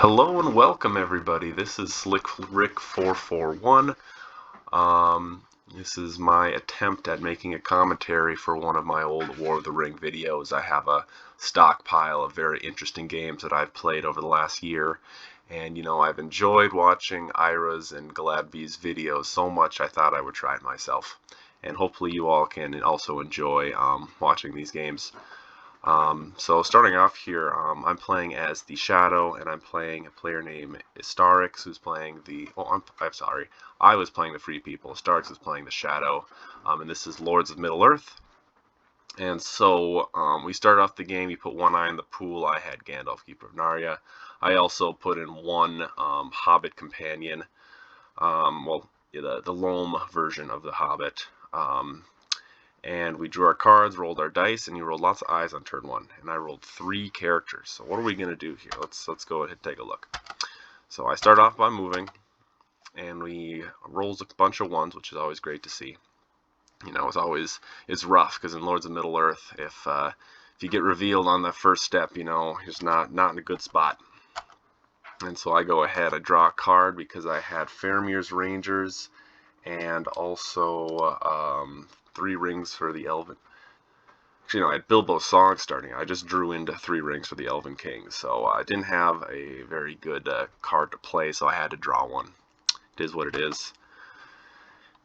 Hello and welcome everybody. This is Slick Rick 441. This is my attempt at making a commentary for one of my old War of the Ring videos. I have a stockpile of very interesting games that I've played over the last year. And I've enjoyed watching Ira's and Galabvi's videos so much I thought I would try it myself. And hopefully you all can also enjoy watching these games. So starting off here, I'm playing as the Shadow, and I'm playing a player named Starix, who's playing the... Oh, I'm sorry. I was playing the Free People. Starix is playing the Shadow, and this is Lords of Middle-earth. And so we started off the game. You put one eye in the pool. I had Gandalf, Keeper of Narnia. I also put in one Hobbit companion. The Loam version of the Hobbit. And we drew our cards, rolled our dice, and you rolled lots of eyes on turn one. And I rolled 3 characters. So what are we going to do here? Let's go ahead and take a look. So I start off by moving, and we rolls a bunch of 1s, which is always great to see. It's rough because in Lords of Middle-earth, if you get revealed on the first step, it's not in a good spot. And so I go ahead, I draw a card because I had Faramir's Rangers and also 3 rings for the Elven. Actually, I had Bilbo's Song starting. I just drew into 3 rings for the Elven King, so I didn't have a very good card to play, so I had to draw one. It is what it is.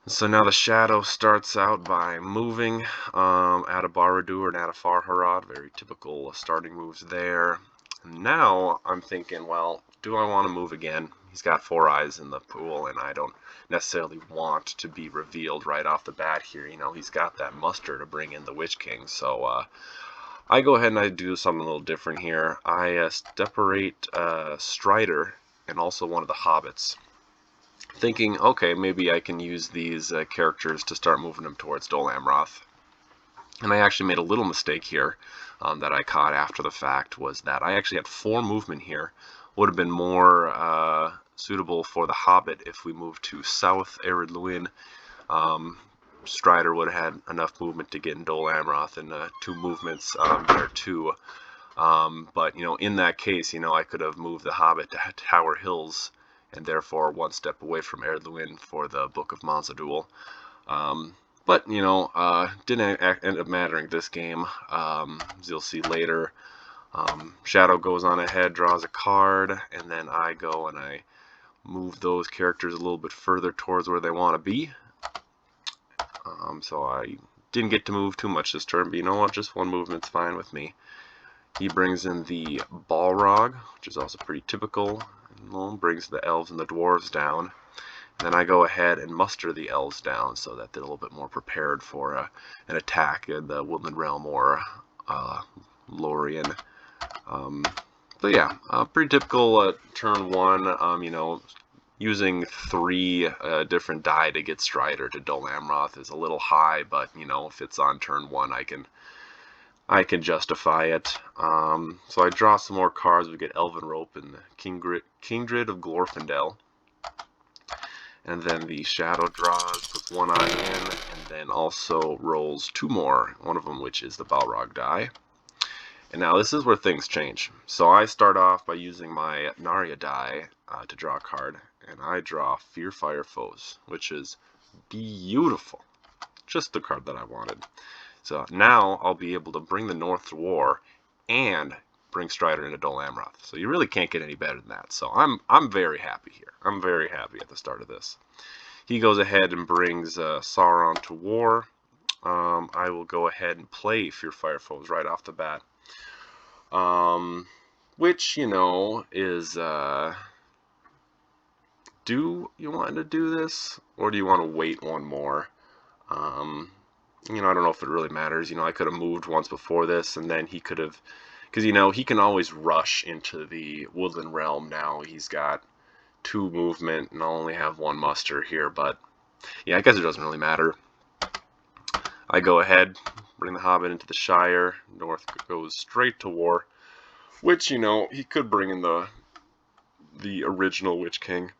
So now the Shadow starts out by moving, add a Barad-dûr and add a Farharad. Very typical starting moves there. And now I'm thinking, well, do I want to move again? He's got 4 eyes in the pool, and I don't necessarily want to be revealed right off the bat here. He's got that muster to bring in the Witch King, so I go ahead and I do something a little different here. I separate Strider and also one of the Hobbits, thinking, okay, maybe I can use these characters to start moving them towards Dol Amroth. And I actually made a little mistake here that I caught after the fact, was that I actually had 4 movement here. Would have been more suitable for the Hobbit if we moved to South Ered Luin. Strider would have had enough movement to get in Dol Amroth and 2 movements there too. But in that case, I could have moved the Hobbit to Tower Hills and therefore 1 step away from Ered Luin for the Book of Mansadul. But didn't end up mattering this game. As you'll see later. Shadow goes on ahead, draws a card, and then I go and I move those characters a little bit further towards where they want to be. So I didn't get to move too much this turn, but you know what? Just 1 movement's fine with me. He brings in the Balrog, which is also pretty typical, and brings the elves and the dwarves down. And then I go ahead and muster the elves down so that they're a little bit more prepared for an attack in the Woodland Realm or Lorien. But yeah, pretty typical turn 1. Using 3 different die to get Strider to Dol Amroth is a little high, but if it's on turn 1, I can justify it. So I draw some more cards. We get Elven Rope and the Kingdred of Glorfindel. And then the Shadow draws, puts 1 eye in, and then also rolls 2 more, one of them which is the Balrog die. And now this is where things change. So I start off by using my Narya die to draw a card, and I draw Fearfire Foes, which is beautiful. Just the card that I wanted. So now I'll be able to bring the North to war and bring Strider into Dol Amroth. So you really can't get any better than that. So I'm very happy here. I'm very happy at the start of this. He goes ahead and brings Sauron to war. I will go ahead and play Fearfire Foes right off the bat. Which, is, do you want to do this, or do you want to wait 1 more? I don't know if it really matters. I could have moved once before this, and then he could have, because, he can always rush into the Woodland Realm now. He's got 2 movement, and I'll only have 1 muster here, but, yeah, I guess it doesn't really matter. I go ahead, bring the Hobbit into the Shire. North goes straight to war, which, he could bring in the original Witch King,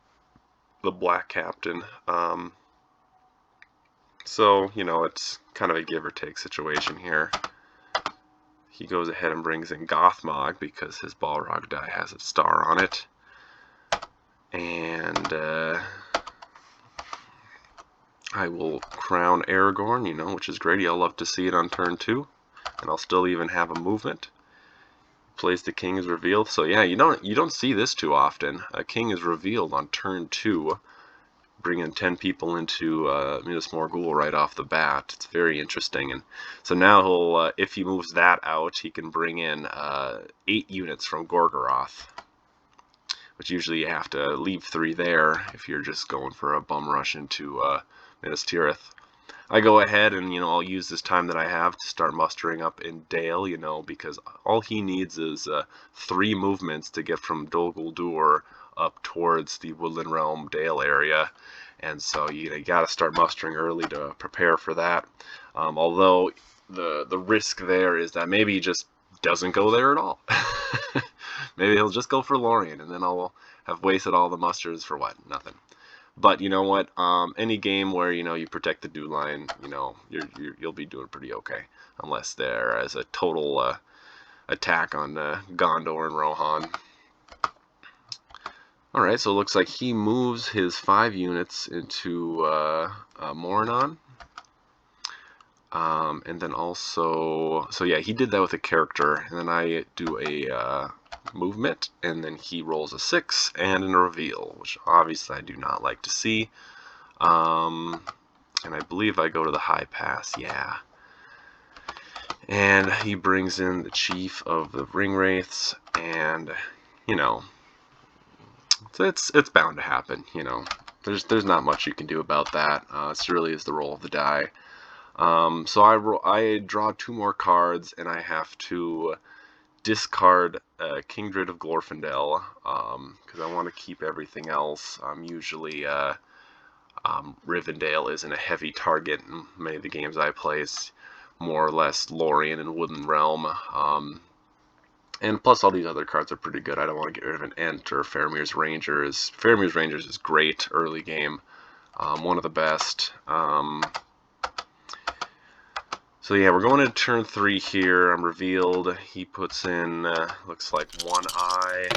the Black Captain. So, it's kind of a give or take situation here. He goes ahead and brings in Gothmog because his Balrog die has a star on it. And I will crown Aragorn, you know, which is great. I'll love to see it on turn 2. And I'll still even have a movement. Plays the king is revealed. So yeah, you don't see this too often. A king is revealed on turn 2, bringing 10 people into Minas Morgul right off the bat. It's very interesting. And so now he'll, if he moves that out, he can bring in 8 units from Gorgoroth, which usually you have to leave 3 there if you're just going for a bum rush into Minas Tirith. I go ahead and, you know, I'll use this time that I have to start mustering up in Dale, you know, because all he needs is 3 movements to get from Dol Guldur up towards the Woodland Realm Dale area. And so you got to start mustering early to prepare for that. Although the risk there is that maybe he just doesn't go there at all. Maybe he'll just go for Lorien, and then I'll have wasted all the musters for what? Nothing. But you know what? Any game where you protect the dew line, you'll be doing pretty okay, unless there is a total attack on Gondor and Rohan. All right, so it looks like he moves his 5 units into Moranon. And then also, so yeah, he did that with a character, and then I do a movement, and then he rolls a 6 and a reveal, which obviously I do not like to see. And I believe I go to the high pass, yeah. And he brings in the chief of the Ringwraiths, and it's bound to happen. There's not much you can do about that. It really is the roll of the die. So I draw 2 more cards, and I have to discard Kingdred of Glorfindel, because I want to keep everything else. Usually Rivendell isn't a heavy target in many of the games I play. It's more or less Lorien and Woodland Realm. And plus all these other cards are pretty good. I don't want to get rid of an Ent or Faramir's Rangers. Faramir's Rangers is great early game. One of the best. So yeah, we're going into turn 3 here. I'm revealed. He puts in, looks like 1 eye.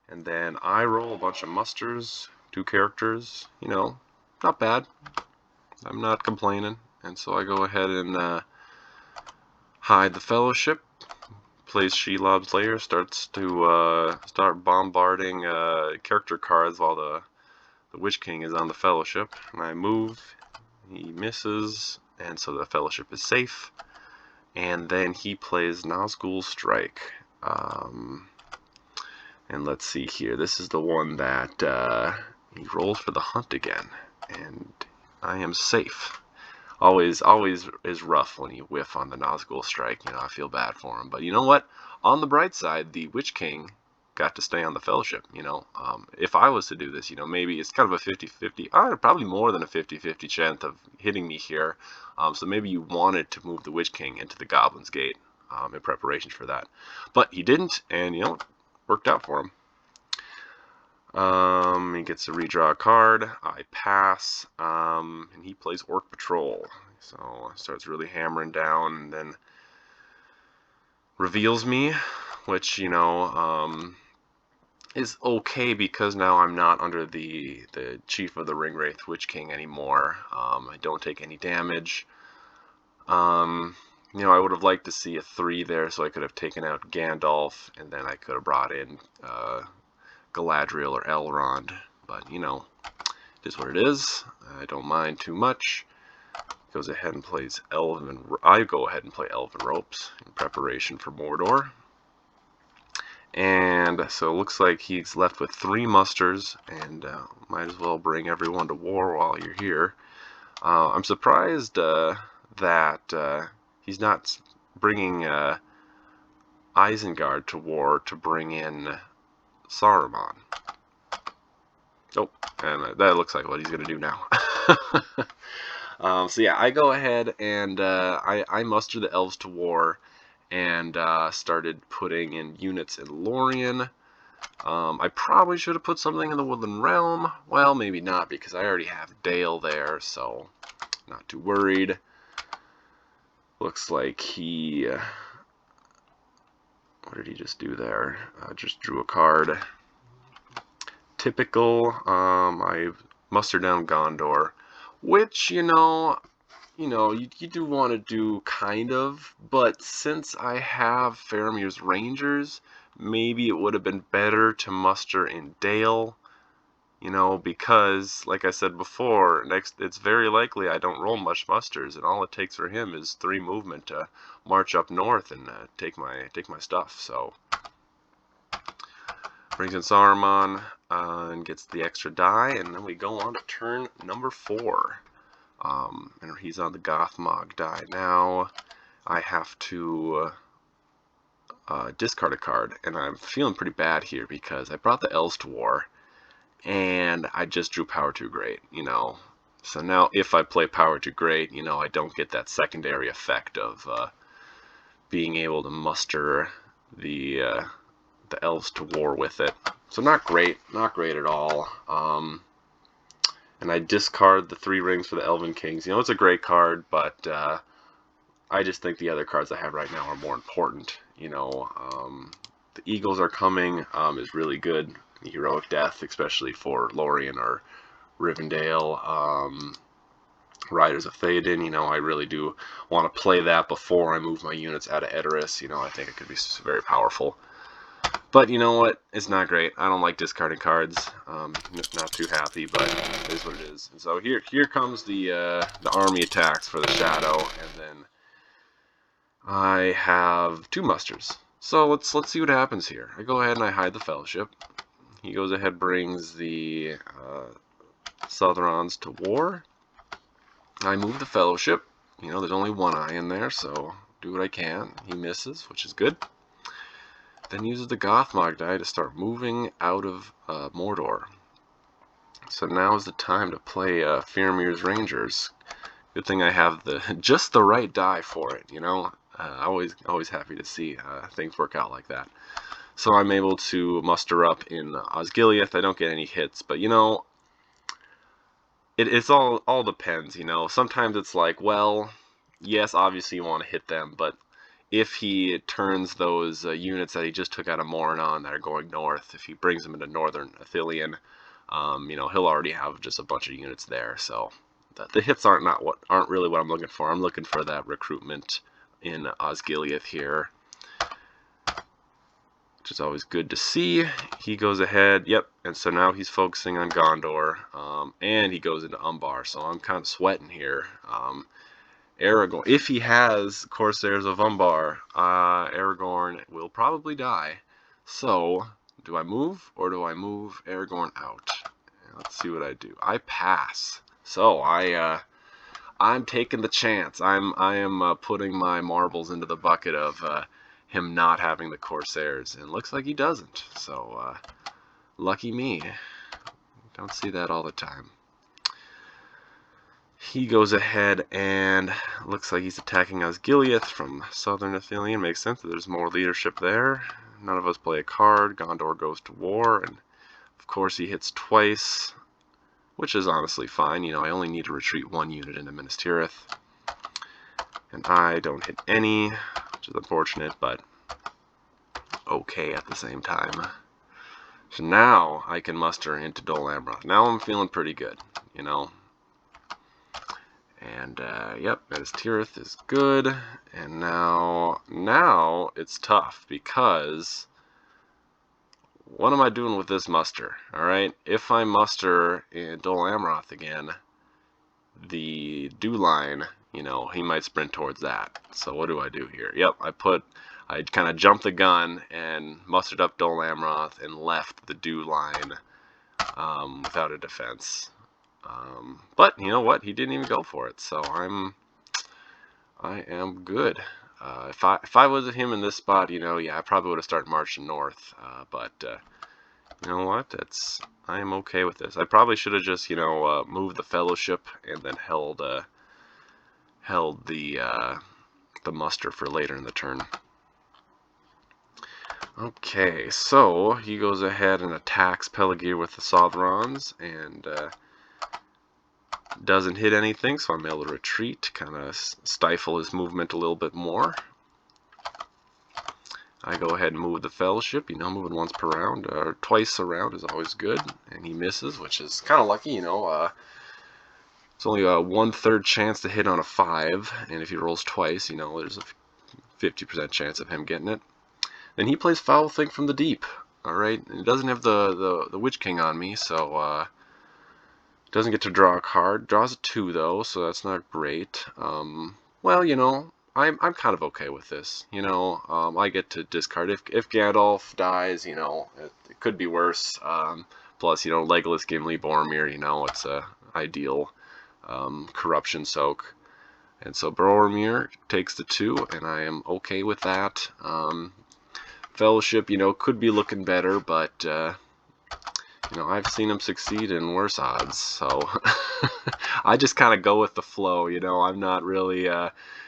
And then I roll a bunch of musters, 2 characters. Not bad. I'm not complaining. And so I go ahead and hide the Fellowship. Plays Shelob's Lair. Starts to start bombarding character cards while the Witch King is on the Fellowship. And I move. He misses. And so the Fellowship is safe. And then he plays Nazgul Strike. And let's see here. This is the one that he rolls for the hunt again. And I am safe. Always is rough when you whiff on the Nazgul Strike. I feel bad for him. But you know what? On the bright side, the Witch King got to stay on the Fellowship. If I was to do this, maybe it's kind of a 50-50, probably more than a 50-50 chance of hitting me here. So maybe you wanted to move the Witch King into the Goblin's Gate in preparation for that. But he didn't, and it worked out for him. He gets to redraw a card. I pass, and he plays Orc Patrol. So starts really hammering down, and then reveals me, which is okay because now I'm not under the chief of the Ringwraith Witch King anymore. I don't take any damage. I would have liked to see a 3 there, so I could have taken out Gandalf, and then I could have brought in Galadriel or Elrond. But it is what it is. I don't mind too much. Goes ahead and plays I go ahead and play Elven Ropes in preparation for Mordor. And so it looks like he's left with 3 musters, and might as well bring everyone to war while you're here. I'm surprised that he's not bringing Isengard to war to bring in Saruman. Oh, and that looks like what he's going to do now. So yeah, I go ahead and I muster the elves to war, and started putting in units in Lorien. I probably should have put something in the Woodland Realm. Well, maybe not, because I already have Dale there, so not too worried. Looks like he... what did he just do there? Just drew a card. typical. I muster down Gondor, which you do want to do kind of, but since I have Faramir's Rangers, maybe it would have been better to muster in Dale. Because, like I said before, it's very likely I don't roll much musters, and all it takes for him is 3 movement to march up north and take my stuff. So brings in Saruman and gets the extra die, and then we go on to turn number 4. And he's on the Gothmog die. Now I have to discard a card, and I'm feeling pretty bad here because I brought the Elves to War. And I just drew Power Too Great, So now if I play Power Too Great, I don't get that secondary effect of being able to muster the elves to war with it. So not great at all. And I discard the 3 rings for the Elven Kings. It's a great card, but I just think the other cards I have right now are more important. The Eagles Are Coming is really good. Heroic Death, especially for Lorien or Rivendell. Riders of Theoden, I really do want to play that before I move my units out of Edoras. I think it could be very powerful. But you know what? It's not great. I don't like discarding cards. Not too happy, but it is what it is. And so here comes the army attacks for the Shadow, and then I have 2 musters. So let's see what happens here. I go ahead and I hide the Fellowship. He goes ahead, brings the Southrons to war. I move the Fellowship. There's only 1 eye in there, so do what I can. He misses, which is good. Then uses the Gothmog die to start moving out of Mordor. So now is the time to play Faramir's Rangers. Good thing I have just the right die for it. Always happy to see things work out like that. So I'm able to muster up in Osgiliath. I don't get any hits, but it's all depends. Sometimes it's like, well, yes, obviously you want to hit them, but if he turns those units that he just took out of Moranon that are going north, if he brings them into Northern Ithilien, he'll already have just a bunch of units there. So the hits aren't really what I'm looking for. I'm looking for that recruitment in Osgiliath here, which is always good to see. He goes ahead, and so now he's focusing on Gondor, and he goes into Umbar, so I'm kind of sweating here. Aragorn, if he has Corsairs of Umbar, Aragorn will probably die. So, do I move, or do I move Aragorn out? Let's see what I do. I pass. So, I'm taking the chance. I am putting my marbles into the bucket of him not having the Corsairs, and looks like he doesn't. So, lucky me. Don't see that all the time. He goes ahead and looks like he's attacking Osgiliath from Southern Ithilien. Makes sense that there's more leadership there. None of us play a card. Gondor goes to war, and of course he hits twice, which is honestly fine. I only need to retreat 1 unit into Minas Tirith, and I don't hit any, which is unfortunate, but okay at the same time. So now I can muster into Dol Amroth. Now I'm feeling pretty good, And, Minas Tirith is good. And now it's tough because what am I doing with this muster? Alright, if I muster in Dol Amroth again, the Dew line, he might sprint towards that. So what do I do here? I kind of jumped the gun and mustered up Dol Amroth and left the Dew line without a defense. But you know what? He didn't even go for it, so I am good. If I was at him in this spot, I probably would have started marching north. But you know what? I am okay with this. I probably should have just moved the Fellowship and then held the muster for later in the turn. Okay, so he goes ahead and attacks Peligir with the Southrons and doesn't hit anything, so I'm able to retreat, kind of stifle his movement a little bit more. I go ahead and move the fellowship. You know, moving once per round, or twice a round is always good. And he misses, which is kind of lucky, you know. It's only a 1/3 chance to hit on a 5, and if he rolls twice, you know, there's a 50% chance of him getting it. Then he plays Foul Thing from the Deep. All right, and he doesn't have the Witch King on me, so doesn't get to draw a card. Draws a 2 though, so that's not great. Well, you know, I'm kind of okay with this. You know, I get to discard if Gandalf dies. You know, it could be worse. Plus, you know, Legolas, Gimli, Boromir. You know, it's a ideal corruption soak. And so Boromir takes the 2, and I am okay with that. Fellowship, you know, could be looking better, but you know, I've seen him succeed in worse odds, so I just kind of go with the flow. You know, I'm not really.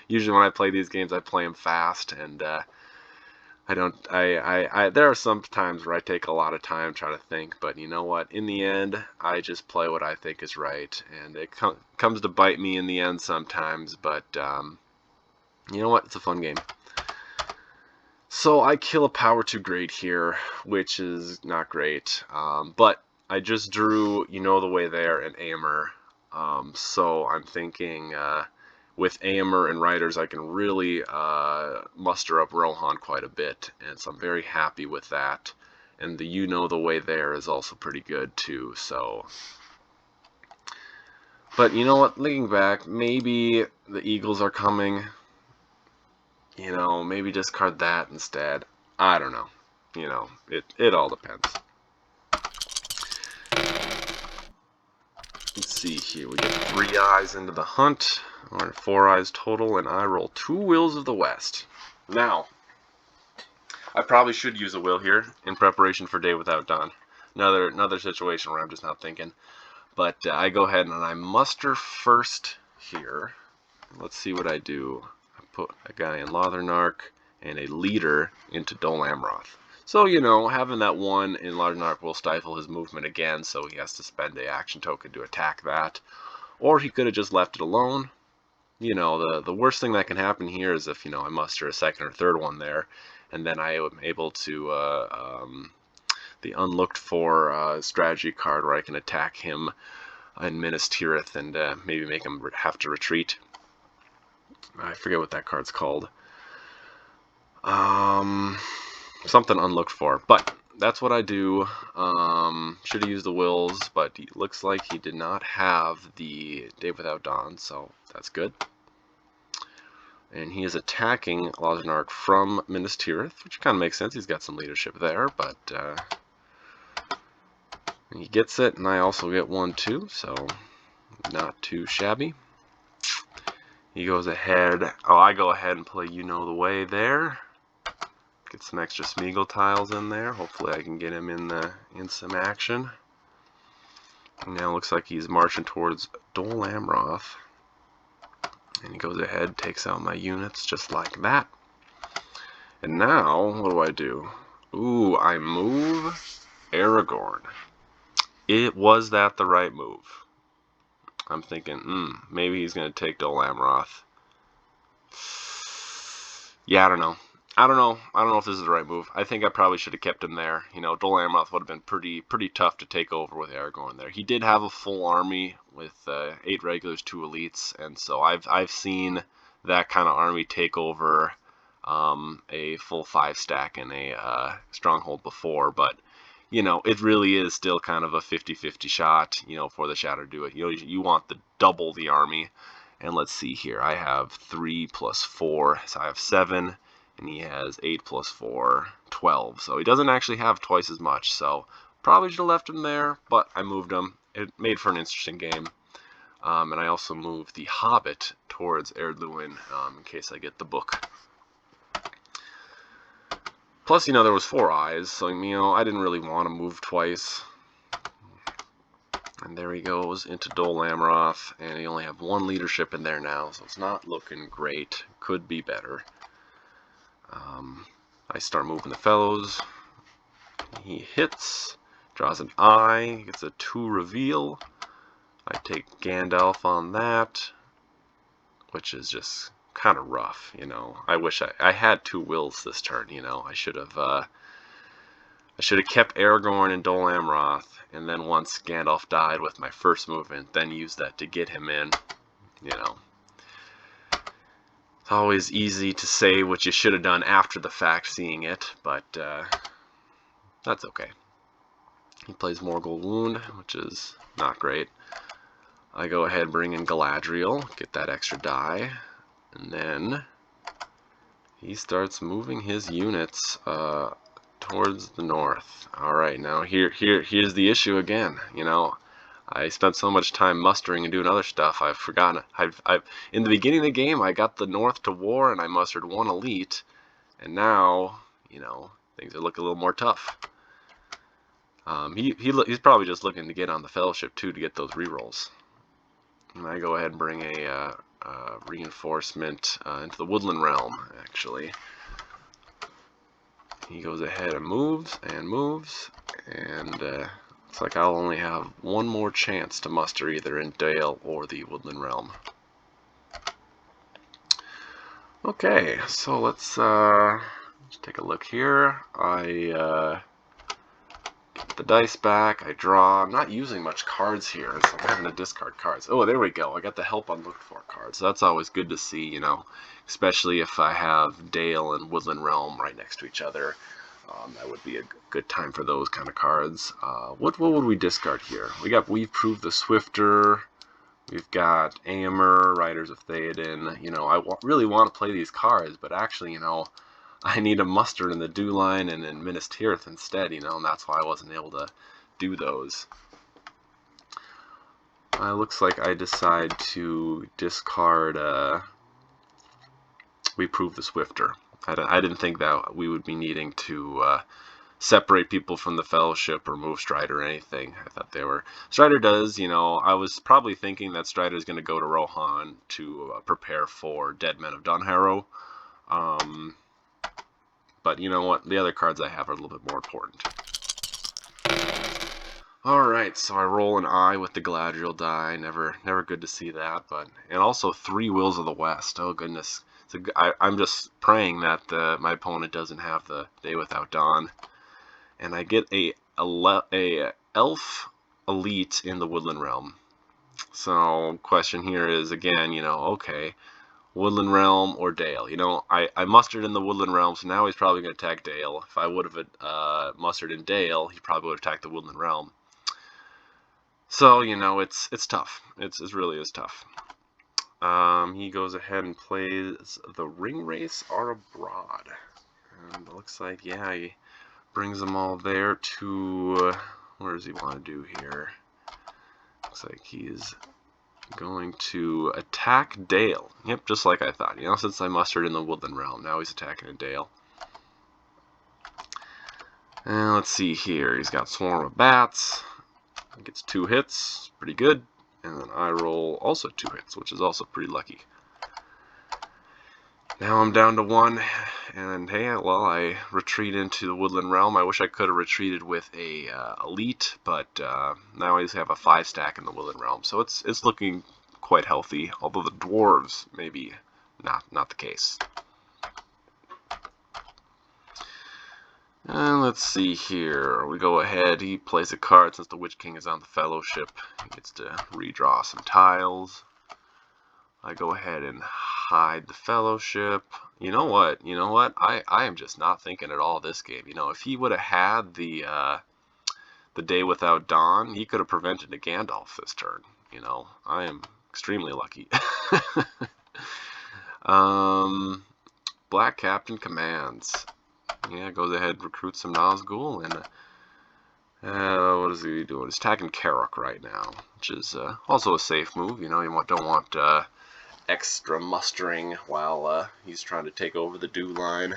Usually, when I play these games, I play them fast, and I don't. There are some times where I take a lot of time trying to think, but you know what? In the end, I just play what I think is right, and it comes to bite me in the end sometimes. But you know what? It's a fun game. So I kill a power 2 great here, which is not great. But I just drew You Know the Way There and Aemir. So I'm thinking with Aemir and Riders, I can really muster up Rohan quite a bit. And so I'm very happy with that. And the You Know the Way There is also pretty good too. So, but you know what? Looking back, maybe the Eagles are coming. You know, maybe discard that instead. I don't know. You know, it all depends. Let's see here. We get 3 eyes into the hunt. We're at 4 eyes total, and I roll 2 Wills of the West. Now, I probably should use a will here in preparation for Day Without Dawn. Another situation where I'm just not thinking. But I go ahead and I muster first here. Let's see what I do. Put a guy in Lothernark and a leader into Dol Amroth. So, you know, having that 1 in Lothernark will stifle his movement again, so he has to spend an action token to attack that. Or he could have just left it alone. You know, the worst thing that can happen here is if, you know, I muster a 2nd or 3rd one there, and then I am able to, the unlooked for strategy card where I can attack him in Minas Tirith and maybe make him have to retreat. I forget what that card's called. Something unlooked for. But that's what I do. Should have used the wills, but it looks like he did not have the Day Without Dawn, so that's good. And he is attacking Lothernark from Minas Tirith, which kind of makes sense. He's got some leadership there, but he gets it, and I also get 1 too, so not too shabby. He goes ahead. Oh, I go ahead and play You Know the Way there. Get some extra Smeagol tiles in there. Hopefully I can get him in some action. And now it looks like he's marching towards Dol Amroth. And he goes ahead, takes out my units just like that. And now, what do? Ooh, I move Aragorn. Was that the right move? I'm thinking, maybe he's going to take Dol Amroth. Yeah, I don't know. I don't know if this is the right move. I think I probably should have kept him there. You know, Dol Amroth would have been pretty tough to take over with Aragorn there. He did have a full army with 8 regulars, 2 elites, and so I've seen that kind of army take over a full 5 stack in a stronghold before, but you know, it really is still kind of a 50-50 shot, you know, for the Shadow to do it. You know, you want to double the army. And let's see here. I have 3 plus 4, so I have 7, and he has 8 plus 4, 12. So he doesn't actually have twice as much. So probably should have left him there, but I moved him. It made for an interesting game. And I also moved the Hobbit towards Erdluin in case I get the book. Plus, you know, there was 4 eyes, so, you know, I didn't really want to move twice. And there he goes into Dol Amroth, and he only have 1 leadership in there now, so it's not looking great. Could be better. I start moving the fellows. He hits, draws an eye, gets a 2 reveal. I take Gandalf on that, which is just kind of rough, you know. I wish I had 2 wills this turn, you know. I should have kept Aragorn and Dol Amroth, and then once Gandalf died with my first movement, then used that to get him in, you know. It's always easy to say what you should have done after the fact, seeing it, but that's okay. He plays Morgul Wound, which is not great. I go ahead and bring in Galadriel, get that extra die, and then he starts moving his units towards the north. Alright, now here's the issue again. You know, I spent so much time mustering and doing other stuff, I've forgotten. In the beginning of the game, I got the north to war and I mustered 1 elite, and now, you know, things are looking a little more tough. He's probably just looking to get on the Fellowship too to get those rerolls. And I go ahead and bring a reinforcement into the Woodland Realm, actually. He goes ahead and moves, and looks like I'll only have 1 more chance to muster either in Dale or the Woodland Realm. Okay, so let's take a look here. I get the dice back, I draw. I'm not using much cards here, so I'm having to discard cards. Oh, there we go. I got the Help Unlooked For card, so that's always good to see, you know, especially if I have Dale and Woodland Realm right next to each other. That would be a good time for those kind of cards. What would we discard here? We've proved the Swifter. We've got Aemir, Riders of Theoden. You know, I really want to play these cards, but actually, you know, I need a muster in the Dew Line and in Minas Tirith instead, you know, and that's why I wasn't able to do those. Looks like I decide to discard We Prove the Swifter. I didn't think that we would be needing to separate people from the Fellowship or move Strider or anything. I thought they were... Strider does, you know, I was probably thinking that Strider is going to go to Rohan to prepare for Dead Men of Dunharrow. But you know what? The other cards I have are a little bit more important. Alright, so I roll an eye with the Galadriel die. Never good to see that. And also 3 Wills of the West. Oh goodness. I'm just praying that my opponent doesn't have the Day Without Dawn. And I get a elf elite in the Woodland Realm. So question here is, again, you know, okay, Woodland Realm or Dale. You know, I mustered in the Woodland Realm, so now he's probably going to attack Dale. If I would have mustered in Dale, he probably would have attacked the Woodland Realm. So, you know, it's tough. It really is tough. He goes ahead and plays the Ring Race Are Abroad. And it looks like, yeah, he brings them all there to... where does he want to do here? Looks like he's going to attack Dale. Yep, just like I thought. You know, since I mustered in the Woodland Realm, now he's attacking a Dale. And let's see here. He's got Swarm of Bats. He gets 2 hits. Pretty good. And then I roll also 2 hits, which is also pretty lucky. Now I'm down to 1, and hey, well, I retreat into the Woodland Realm. I wish I could have retreated with a elite, but now I just have a 5 stack in the Woodland Realm, so it's looking quite healthy. Although the dwarves maybe not the case. And let's see here. We go ahead. He plays a card since the Witch King is on the Fellowship. He gets to redraw some tiles. I go ahead and hide the Fellowship. You know what? I am just not thinking at all this game. You know, if he would have had the Day Without Dawn, he could have prevented a Gandalf this turn. You know, I am extremely lucky. Black Captain commands. Yeah, goes ahead and recruits some Nazgul, and what is he doing? He's attacking Karok right now, which is also a safe move. You know, you don't want extra mustering while he's trying to take over the Dew Line.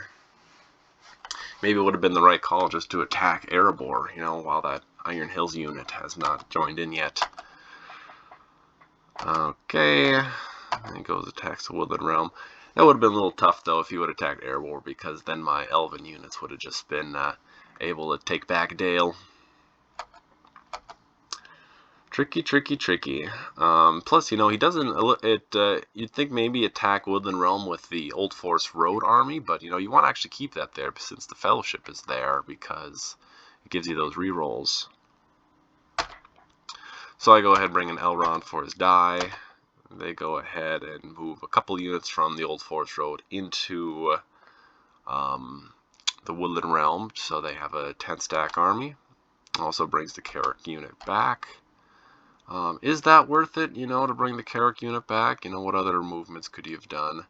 Maybe it would have been the right call just to attack Erebor, you know, while that Iron Hills unit has not joined in yet. Okay, and he goes attacks the Woodland Realm. That would have been a little tough, though, if he would have attacked Erebor, because then my Elven units would have just been able to take back Dale. Tricky, tricky, tricky. Plus, you know, he doesn't. You'd think maybe attack Woodland Realm with the Old Forest Road army, but you know, you want to actually keep that there since the Fellowship is there because it gives you those rerolls. So I go ahead and bring in Elrond for his die. They go ahead and move a couple units from the Old Forest Road into the Woodland Realm, so they have a 10-stack army. Also brings the Carrick unit back. Is that worth it, you know, to bring the Carrick unit back? You know, what other movements could you have done?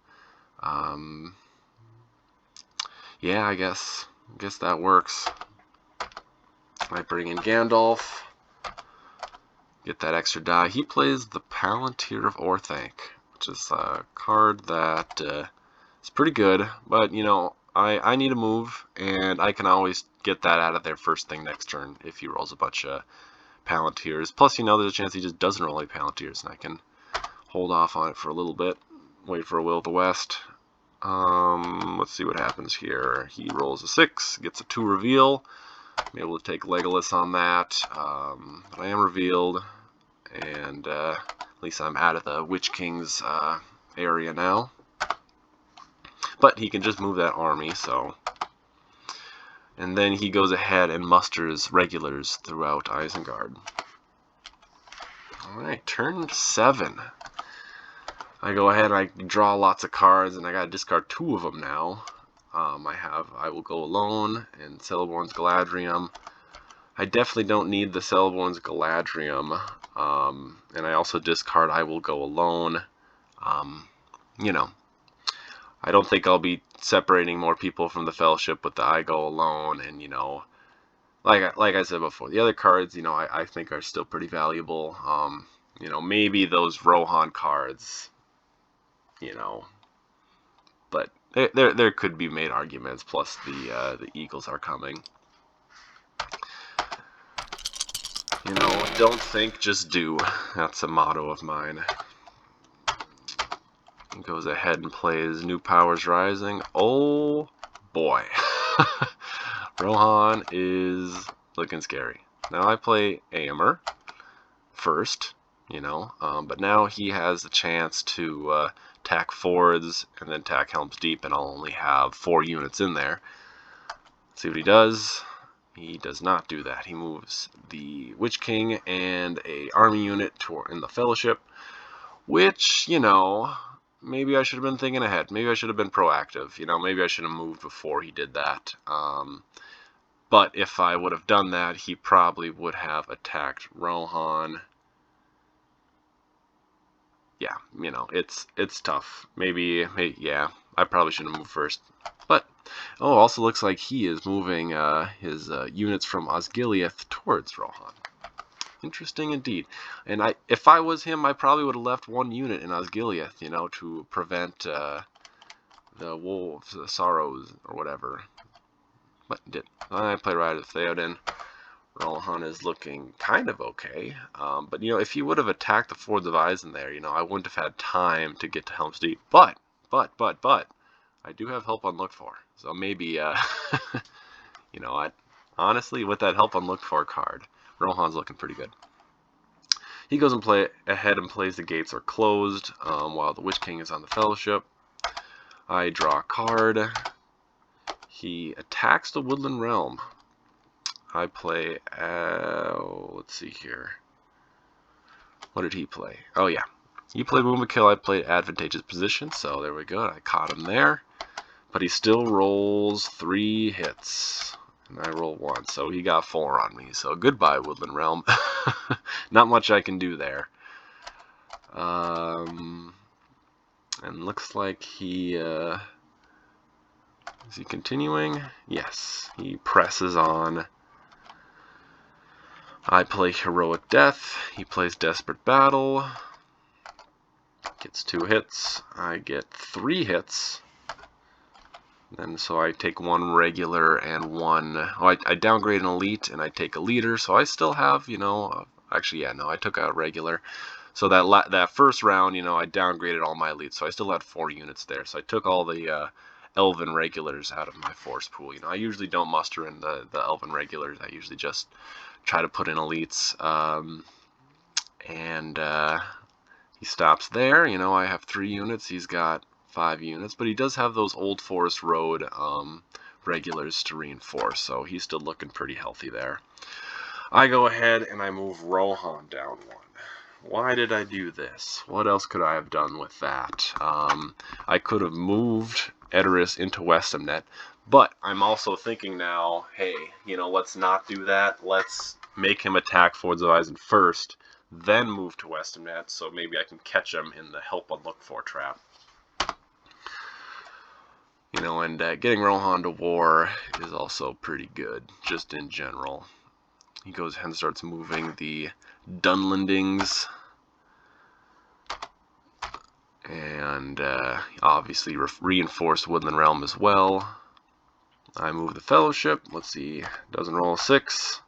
Yeah, I guess that works. I bring in Gandalf. Get that extra die. He plays the Palantir of Orthanc, which is a card that is pretty good, but, you know, I need a move, and I can always get that out of there first thing next turn if he rolls a bunch of Palantirs. Plus, you know, there's a chance he just doesn't roll any Palantirs, and I can hold off on it for a little bit. Wait for a Will of the West. Let's see what happens here. He rolls a 6, gets a 2 reveal. I'm able to take Legolas on that. But I am revealed, and at least I'm out of the Witch King's area now. But he can just move that army, so. And then he goes ahead and musters regulars throughout Isengard. Alright, turn 7. I go ahead and I draw lots of cards, and I gotta discard 2 of them now. I Will Go Alone and Celeborn's Galadrium. I definitely don't need the Celeborn's Galadrium. And I also discard I Will Go Alone. You know, I don't think I'll be separating more people from the Fellowship with the I Go Alone, and, you know, like I said before, the other cards, you know, I think are still pretty valuable. You know, maybe those Rohan cards, you know, but there could be made arguments. Plus the Eagles are coming. You know, don't think, just do. That's a motto of mine. He goes ahead and plays New Powers Rising. Oh boy. Rohan is looking scary. Now I play Eomer first, you know, but now he has the chance to attack Fords and then attack Helm's Deep, and I'll only have 4 units in there. Let's see what he does. He does not do that. He moves the Witch King and a army unit in the Fellowship, which, you know, maybe I should have been thinking ahead. Maybe I should have been proactive. You know, maybe I should have moved before he did that. But if I would have done that, he probably would have attacked Rohan. Yeah, you know, it's tough. Maybe, yeah, I probably should have moved first. But, oh, also looks like he is moving his units from Osgiliath towards Rohan. Interesting indeed. And if I was him, I probably would have left 1 unit in Osgiliath, you know, to prevent the wolves, the sorrows, or whatever. But did. I play Ride of Theoden. Rohan is looking kind of okay. But, you know, if he would have attacked the Fords of Isen there, you know, I wouldn't have had time to get to Helm's Deep. But, I do have Help Unlooked For. So maybe, you know what? Honestly, with that Help Unlooked For card, Rohan's looking pretty good. He goes ahead and plays The Gates Are Closed while the Witch King is on the Fellowship. I draw a card. He attacks the Woodland Realm. I play, let's see here. What did he play? Oh, yeah. He played Movement Kill. I played Advantageous Position, so there we go. I caught him there. But he still rolls 3 hits. And I roll 1, so he got 4 on me. So goodbye, Woodland Realm. Not much I can do there. And looks like he... is he continuing? Yes. He presses on. I play Heroic Death. He plays Desperate Battle. Gets 2 hits. I get 3 hits. And so I take 1 regular and 1... Oh, I downgrade an elite, and I take a leader, so I still have, you know... Actually, yeah, no, I took out regular. So that first round, you know, I downgraded all my elites, so I still had 4 units there. So I took all the elven regulars out of my force pool. You know, I usually don't muster in the elven regulars. I usually just try to put in elites. And he stops there. You know, I have 3 units. He's got 5 units, but he does have those Old Forest Road regulars to reinforce, so he's still looking pretty healthy there. I go ahead and I move Rohan down 1. Why did I do this? What else could I have done with that? I could have moved Edoras into Westamnet, but I'm also thinking now, hey, you know, let's not do that. Let's make him attack Fords of Eisen first, then move to Westamnet, so maybe I can catch him in the help and look for trap. You know, and getting Rohan to war is also pretty good, just in general. He goes ahead and starts moving the Dunlendings, and obviously reinforced Woodland Realm as well. I move the Fellowship. Let's see, doesn't roll a 6,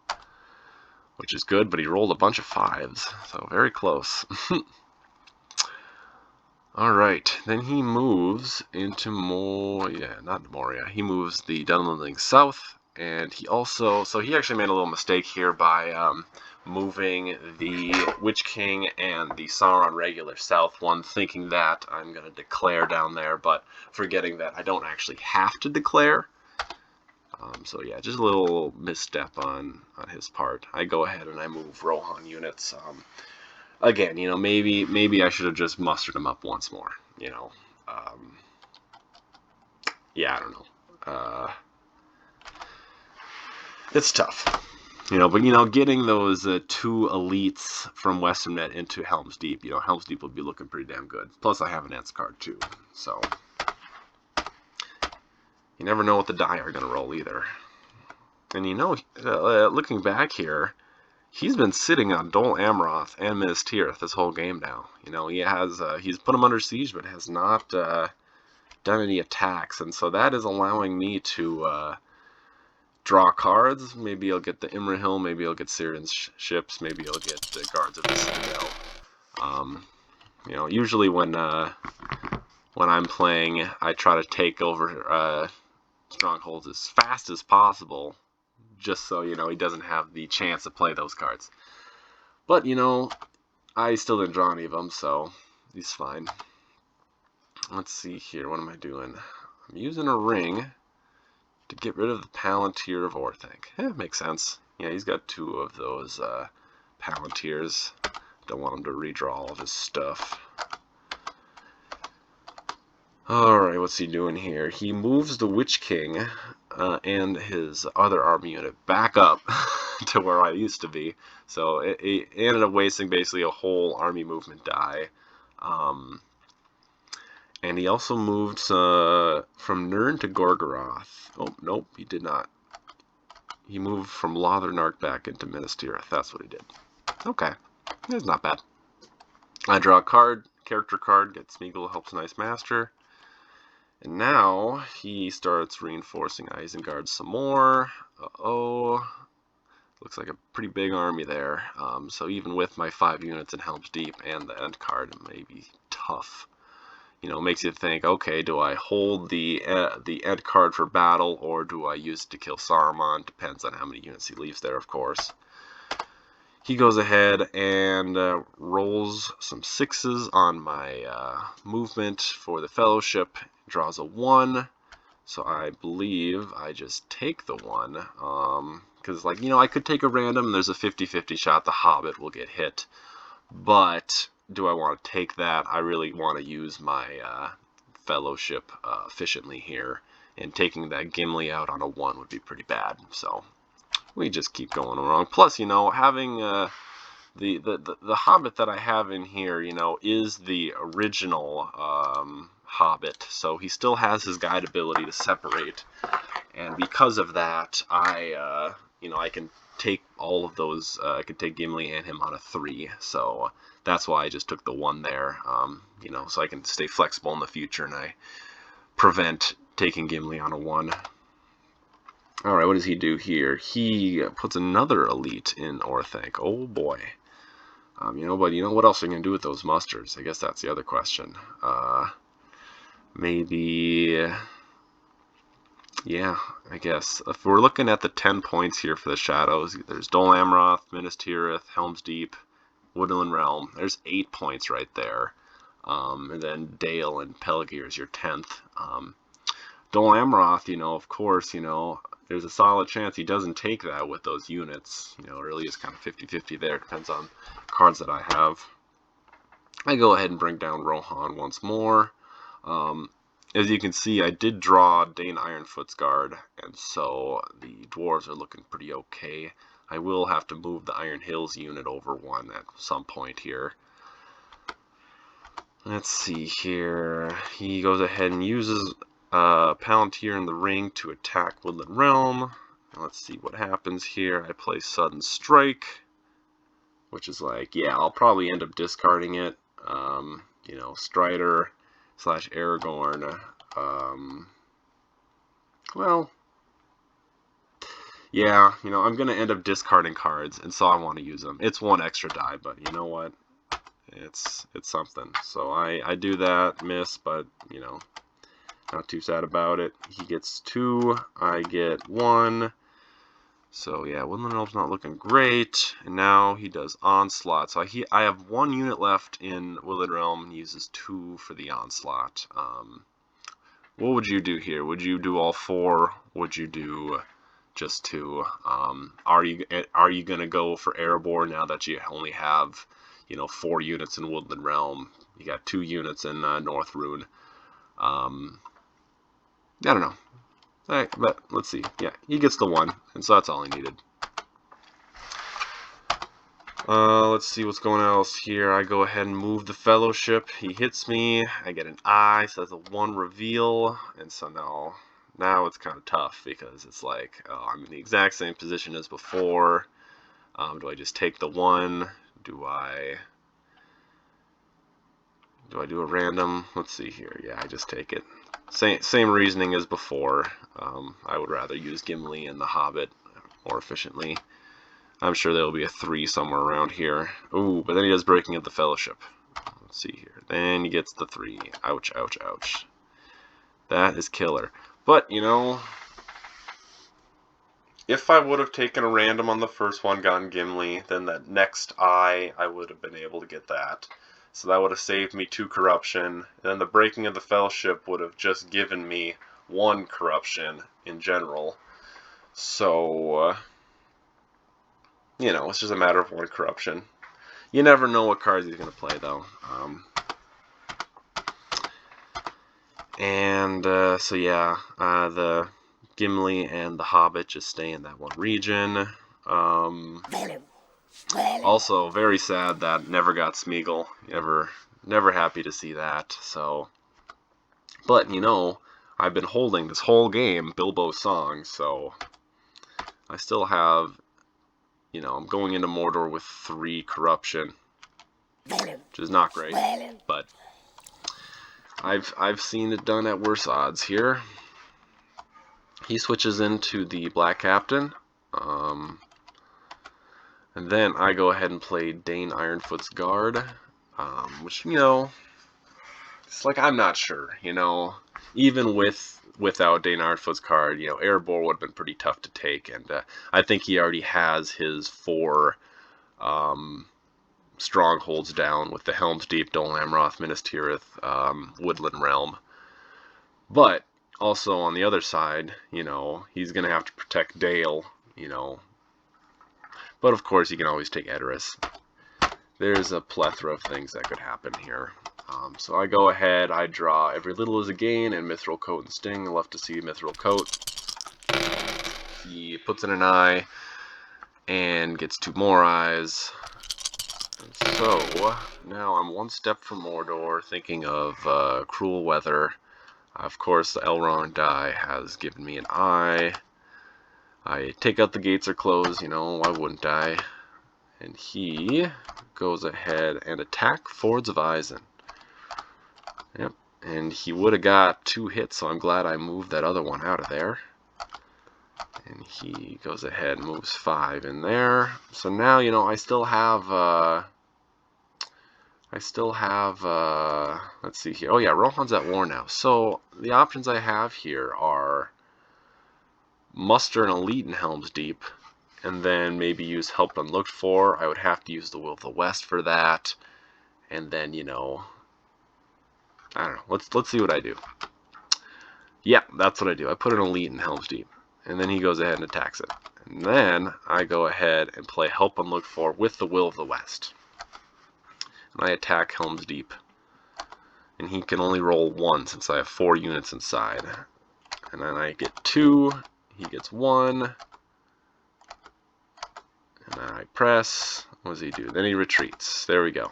which is good, but he rolled a bunch of 5s, so very close. Alright, then he moves into not Moria. He moves the Dunlendings south, and he also, so he actually made a little mistake here by moving the Witch King and the Sauron regular south one, thinking that I'm going to declare down there, but forgetting that I don't actually have to declare. So yeah, just a little misstep on his part. I go ahead and I move Rohan units. Again, you know, maybe I should have just mustered him up once more, you know. Yeah, I don't know. It's tough. You know, but, you know, getting those 2 elites from Westamnet into Helm's Deep, you know, Helm's Deep will be looking pretty damn good. Plus, I have an Ents card, too. So, you never know what the die are going to roll, either. And, you know, looking back here, he's been sitting on Dol Amroth and Minas Tirith this whole game now. You know, he's put him under siege, but has not done any attacks. And so that is allowing me to draw cards. Maybe he'll get the Imrahil, maybe he'll get Cirian's ships, maybe he'll get the Guards of the Citadel. You know, usually when I'm playing, I try to take over strongholds as fast as possible, just so, you know, he doesn't have the chance to play those cards. But, you know, I still didn't draw any of them, so he's fine. Let's see here, what am I doing? I'm using a ring to get rid of the Palantir of Orthanc. Makes sense. Yeah, he's got 2 of those Palantirs. Don't want him to redraw all of his stuff. Alright, what's he doing here? He moves the Witch King and his other army unit back up to where I used to be. So it ended up wasting basically a whole army movement die. And he also moved from Nirn to Gorgoroth. Oh, nope, he did not. He moved from Lothernark back into Minas Tirith. That's what he did. Okay, it's not bad. I draw a card, character card, get Smeagol, helps Nice Master. And now he starts reinforcing Isengard some more. Uh-oh. Looks like a pretty big army there. So even with my 5 units in Helm's Deep and the end card, it may be tough. You know, makes you think, okay, do I hold the end card for battle, or do I use it to kill Saruman? Depends on how many units he leaves there, of course. He goes ahead and rolls some 6s on my movement for the Fellowship, draws a 1, so I believe I just take the 1, because, like, you know, I could take a random, there's a 50-50 shot the Hobbit will get hit, but do I want to take that? I really want to use my Fellowship efficiently here, and taking that Gimli out on a 1 would be pretty bad, so we just keep going along. Plus, you know, having the Hobbit that I have in here, you know, is the original Hobbit, so he still has his guide ability to separate, and because of that, you know, I can take all of those. I could take Gimli and him on a 3, so that's why I just took the 1 there. You know, so I can stay flexible in the future, and I prevent taking Gimli on a 1. Alright, what does he do here? He puts another elite in Orthanc. Oh boy. You know, but you know what else are you going to do with those musters? I guess that's the other question. Maybe, yeah, I guess. If we're looking at the 10 points here for the Shadows, there's Dol Amroth, Minas Tirith, Helm's Deep, Woodland Realm. There's 8 points right there. And then Dale and Pelagir is your 10th. Dol Amroth, of course, there's a solid chance he doesn't take that with those units. It really is kind of 50-50 there. Depends on cards that I have. I go ahead and bring down Rohan once more. As you can see, I did draw Dane Ironfoot's guard, and so the dwarves are looking pretty okay. I will have to move the Iron Hills unit over one at some point here. Let's see here. He goes ahead and uses Palantir in the ring to attack Woodland Realm. Let's see what happens here. I play Sudden Strike, which is like, yeah, I'll probably end up discarding it. Strider / Aragorn. Well, yeah, I'm going to end up discarding cards, and so I want to use them. It's 1 extra die, but you know what? It's something. So I do that, miss, but, not too sad about it. He gets 2, I get 1. So yeah, Woodland Realm's not looking great. And now he does Onslaught. So I have 1 unit left in Woodland Realm, and he uses 2 for the Onslaught. What would you do here? Would you do all 4? Would you do just 2? Are you gonna go for Erebor now that you only have 4 units in Woodland Realm? You got 2 units in Northrune. I don't know. But let's see. Yeah, he gets the 1, and so that's all he needed. Let's see what's going on else here. I go ahead and move the Fellowship. He hits me. I get an eye, so that's a 1 reveal. And so now it's kind of tough because it's like, oh, I'm in the exact same position as before. Do I just take the 1? Do I do a random? Let's see here. Yeah, I just take it. Same reasoning as before. I would rather use Gimli and the Hobbit more efficiently. I'm sure there will be a 3 somewhere around here. Ooh, but then he does Breaking of the Fellowship. Let's see here. Then he gets the 3. Ouch, ouch, ouch. That is killer. But, if I would have taken a random on the first one, gotten Gimli, then that next eye, I would have been able to get that. So that would have saved me 2 corruption. And then the Breaking of the Fellowship would have just given me 1 corruption in general. So, it's just a matter of 1 corruption. You never know what cards he's going to play, though. So yeah, the Gimli and the Hobbit just stay in that 1 region. Also, very sad that never got Smeagol. Never happy to see that. So, but I've been holding this whole game Bilbo's Song, so I still have, I'm going into Mordor with 3 corruption, which is not great, but I've seen it done at worse odds here. He switches into the Black Captain. And then I go ahead and play Dane Ironfoot's Guard, which, it's like, I'm not sure, even without Dane Ironfoot's card, Erebor would have been pretty tough to take, and I think he already has his 4 strongholds down with the Helm's Deep, Dol Amroth, Minas Tirith, Woodland Realm. But also on the other side, he's going to have to protect Dale, But of course, you can always take Edoras. There's a plethora of things that could happen here. So I go ahead, I draw Every Little is a Gain and Mithril Coat and Sting. I love to see Mithril Coat. He puts in an eye and gets 2 more eyes. And so now I'm 1 step from Mordor, thinking of Cruel Weather. Of course, the Elrond die has given me an eye. I take out the Gates are closed, why wouldn't I? And he goes ahead and attack Fords of Isen. Yep, and he would have got 2 hits, so I'm glad I moved that other one out of there. And he goes ahead and moves 5 in there. So now, I still have, let's see here. Oh yeah, Rohan's at war now. So the options I have here are muster an elite in Helm's Deep, and then maybe use help unlooked for. I would have to use the Will of the West for that, and then, you know, I don't know. Let's see what I do. Yeah, that's what I do. I put an elite in Helm's Deep, and then he goes ahead and attacks it. And then I go ahead and play help unlooked for with the Will of the West. And I attack Helm's Deep. And he can only roll 1 since I have 4 units inside. And then I get 2, he gets 1. And I press. What does he do? Then he retreats. There we go.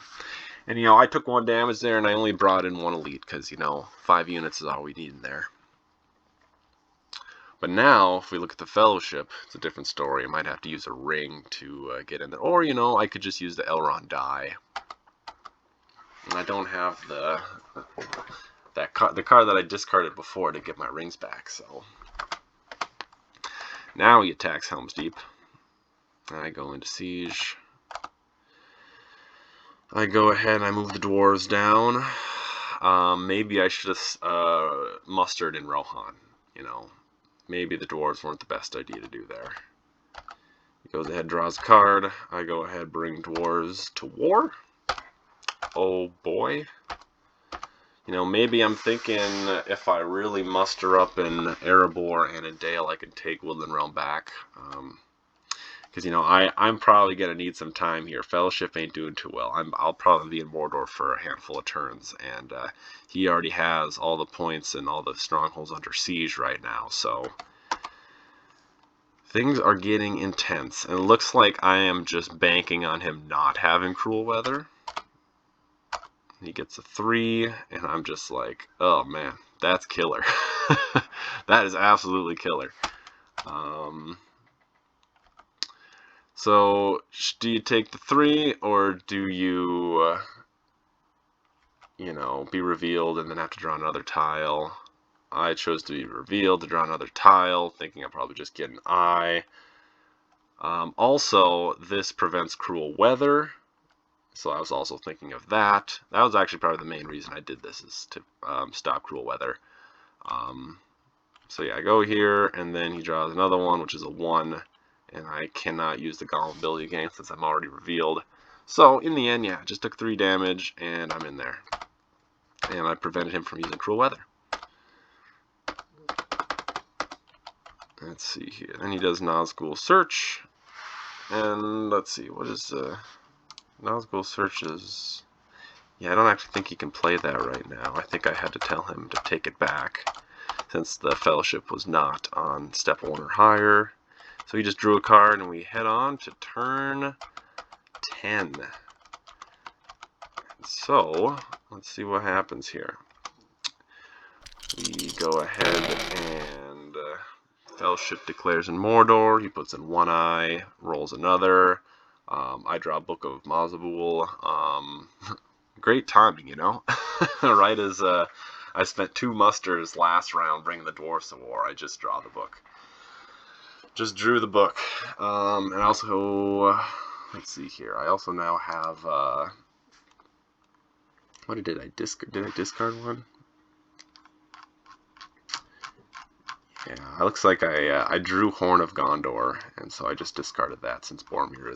And, you know, I took 1 damage there, and I only brought in 1 elite because, you know, 5 units is all we need in there. But now, if we look at the Fellowship, it's a different story. I might have to use a ring to get in there. Or, you know, I could just use the Elrond die. And I don't have the card that I discarded before to get my rings back, so. Now he attacks Helm's Deep. I go into Siege. I go ahead and I move the dwarves down. Maybe I should have mustered in Rohan, you know. Maybe the dwarves weren't the best idea to do there. He goes ahead, draws a card. I go ahead, bring dwarves to war. Oh boy. You know, maybe I'm thinking if I really muster up in Erebor and in Dale, I can take Woodland Realm back. Because, you know, I'm probably going to need some time here. Fellowship ain't doing too well. I'll probably be in Mordor for a handful of turns. And he already has all the points and all the strongholds under siege right now. So things are getting intense. And it looks like I am just banking on him not having cruel weather. He gets a 3, and I'm just like, oh man, that's killer. That is absolutely killer. So, do you take the 3, or do you, you know, be revealed and then have to draw another tile? I chose to be revealed to draw another tile, thinking I'll probably just get an eye. Also, this prevents cruel weather. So I was also thinking of that. That was actually probably the main reason I did this, is to stop cruel weather. So yeah, I go here, and then he draws another one, which is a 1, and I cannot use the Golem ability again since I'm already revealed. So in the end, yeah, I just took 3 damage, and I'm in there. And I prevented him from using cruel weather. Let's see here. Then he does Nazgul Search, and let's see, what is Nazgul searches. Yeah, I don't actually think he can play that right now. I think I had to tell him to take it back since the Fellowship was not on step 1 or higher. So he just drew a card, and we head on to turn 10. So let's see what happens here. We go ahead and Fellowship declares in Mordor. He puts in 1 eye, rolls another. I draw Book of Mazabul. Great timing, you know. Right as I spent 2 musters last round bringing the dwarves to war, I just draw the book. Just drew the book. And also, let's see here. I also now have. What did I discard? Did I discard one? Yeah, it looks like I drew Horn of Gondor, and so I just discarded that since Boromir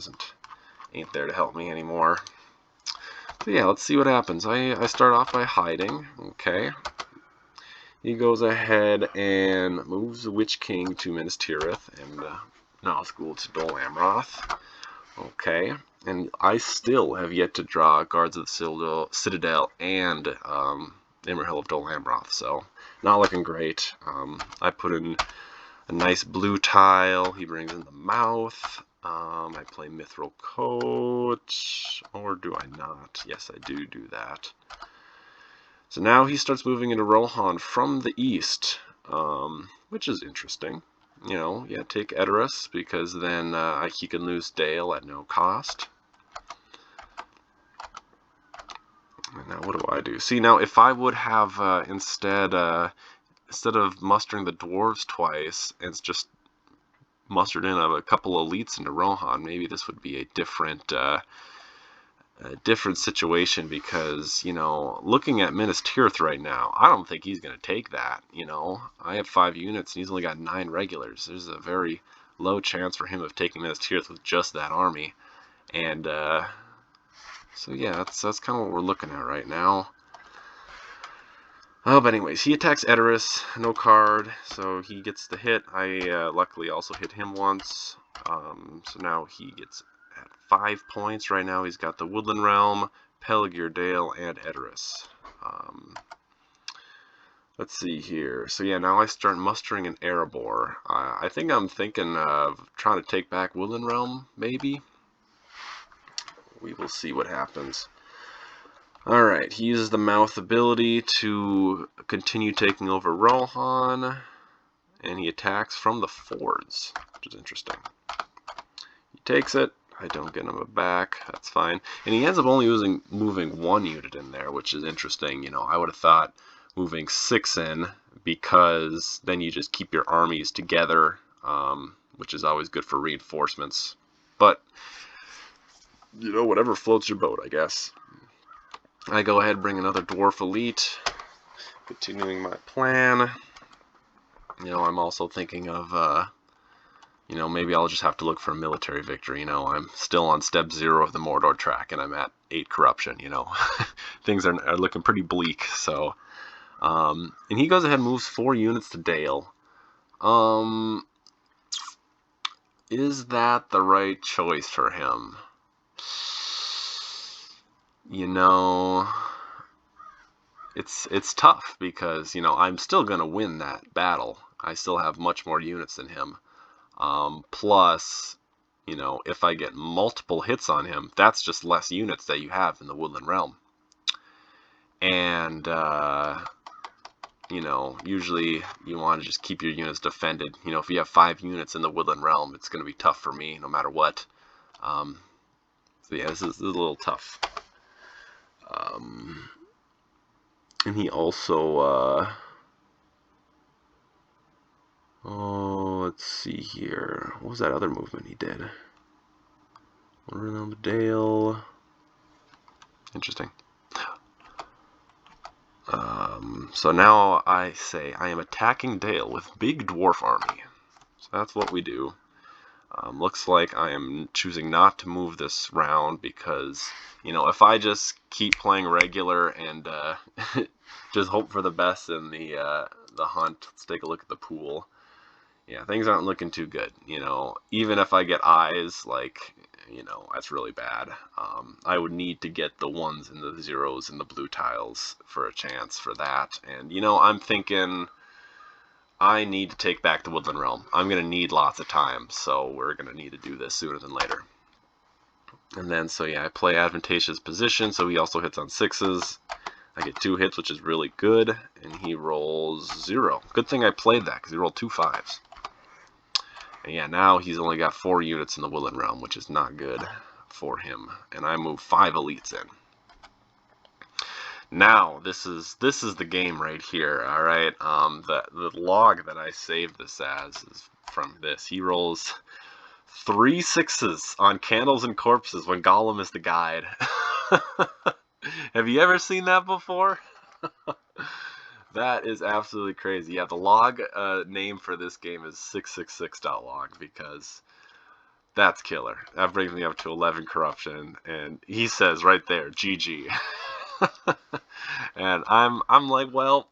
ain't there to help me anymore. So yeah, let's see what happens. I start off by hiding. Okay. He goes ahead and moves the Witch King to Minas Tirith and Nazgul to Dol Amroth. Okay. And I still have yet to draw Guards of the Citadel and Imrahil of Dol Amroth, so not looking great. I put in a nice blue tile. He brings in the Mouth. I play Mithril Coat, or do I not? Yes, I do that. So now he starts moving into Rohan from the east, which is interesting. You know, yeah, take Edoras, because then he can lose Dale at no cost. And now what do I do? See, now if I would have instead of mustering the dwarves twice, and it's just mustered in a couple elites into Rohan, maybe this would be a different situation, because, you know, looking at Minas Tirith right now, I don't think he's going to take that, you know. I have 5 units, and he's only got 9 regulars. There's a very low chance for him of taking Minas Tirith with just that army. And so yeah, that's kind of what we're looking at right now. But anyways, he attacks Edoras, no card, so he gets the hit. I luckily also hit him once, so now he gets at 5 points. Right now he's got the Woodland Realm, Peligir Dale, and Edoras. Let's see here. So yeah, now I start mustering an Erebor. I think I'm thinking of trying to take back Woodland Realm, maybe. We will see what happens. Alright, he uses the Mouth ability to continue taking over Rohan, and he attacks from the Fords, which is interesting. He takes it, I don't get him a back, that's fine. And he ends up only moving 1 unit in there, which is interesting. You know, I would have thought moving 6 in, because then you just keep your armies together, which is always good for reinforcements. But, you know, whatever floats your boat, I guess. I go ahead and bring another Dwarf Elite, continuing my plan. You know, I'm also thinking of, you know, maybe I'll just have to look for a military victory. You know, I'm still on step 0 of the Mordor track, and I'm at 8 corruption, you know. Things are looking pretty bleak, so. And he goes ahead and moves 4 units to Dale. Is that the right choice for him? You know, it's tough because, you know, I'm still going to win that battle. I still have much more units than him. Plus, you know, if I get multiple hits on him, that's just less units that you have in the Woodland Realm. And, you know, usually you want to just keep your units defended. You know, if you have 5 units in the Woodland Realm, it's going to be tough for me no matter what. So yeah, this is a little tough. And he also, oh, let's see here. What was that other movement he did? One around the Dale. Interesting. So now I say I am attacking Dale with Big Dwarf Army. So that's what we do. Looks like I am choosing not to move this round because, you know, if I just keep playing regular and just hope for the best in the hunt. Let's take a look at the pool. Yeah, things aren't looking too good. You know, even if I get eyes, like, you know, that's really bad. I would need to get the 1s and the 0s and the blue tiles for a chance for that. And, you know, I'm thinking I need to take back the Woodland Realm. I'm going to need lots of time, so we're going to need to do this sooner than later. And then, so yeah, I play advantageous position, so he also hits on 6s. I get 2 hits, which is really good, and he rolls 0. Good thing I played that, because he rolled 2 5s. And yeah, now he's only got 4 units in the Woodland Realm, which is not good for him. And I move 5 elites in. Now, this is the game right here, alright? The log that I saved this as is from this. He rolls 3 6s on Candles and Corpses when Gollum is the guide. Have you ever seen that before? That is absolutely crazy. Yeah, the log name for this game is 666.log because that's killer. That brings me up to 11 corruption, and he says right there, GG. And I'm like, well,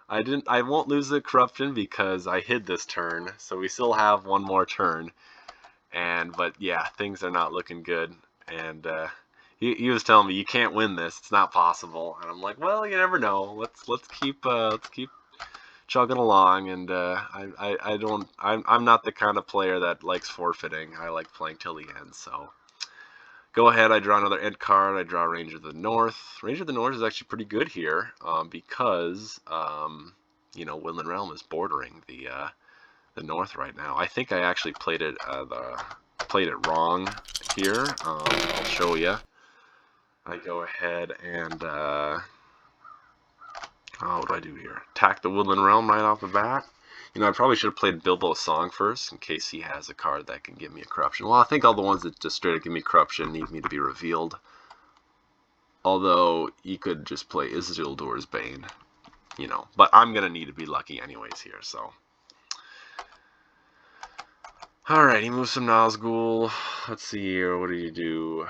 I won't lose the corruption because I hid this turn, so we still have 1 more turn. But yeah, things are not looking good, and he was telling me, you can't win this, it's not possible. And I'm like, well, you never know. Let's keep chugging along. And I'm not the kind of player that likes forfeiting. I like playing till the end. So go ahead, I draw another end card. I draw Ranger of the North. Ranger of the North is actually pretty good here because you know, Woodland Realm is bordering the North right now. I think I actually played it wrong here. I'll show you. I go ahead and, what do I do here? Attack the Woodland Realm right off the bat. You know, I probably should have played Bilbo's Song first, in case he has a card that can give me a corruption. Well, I think all the ones that just straight up give me corruption need me to be revealed. Although, you could just play Isildur's Bane, you know. But I'm going to need to be lucky anyways here, so. Alright, he moves some Nazgul. Let's see here, what did he do?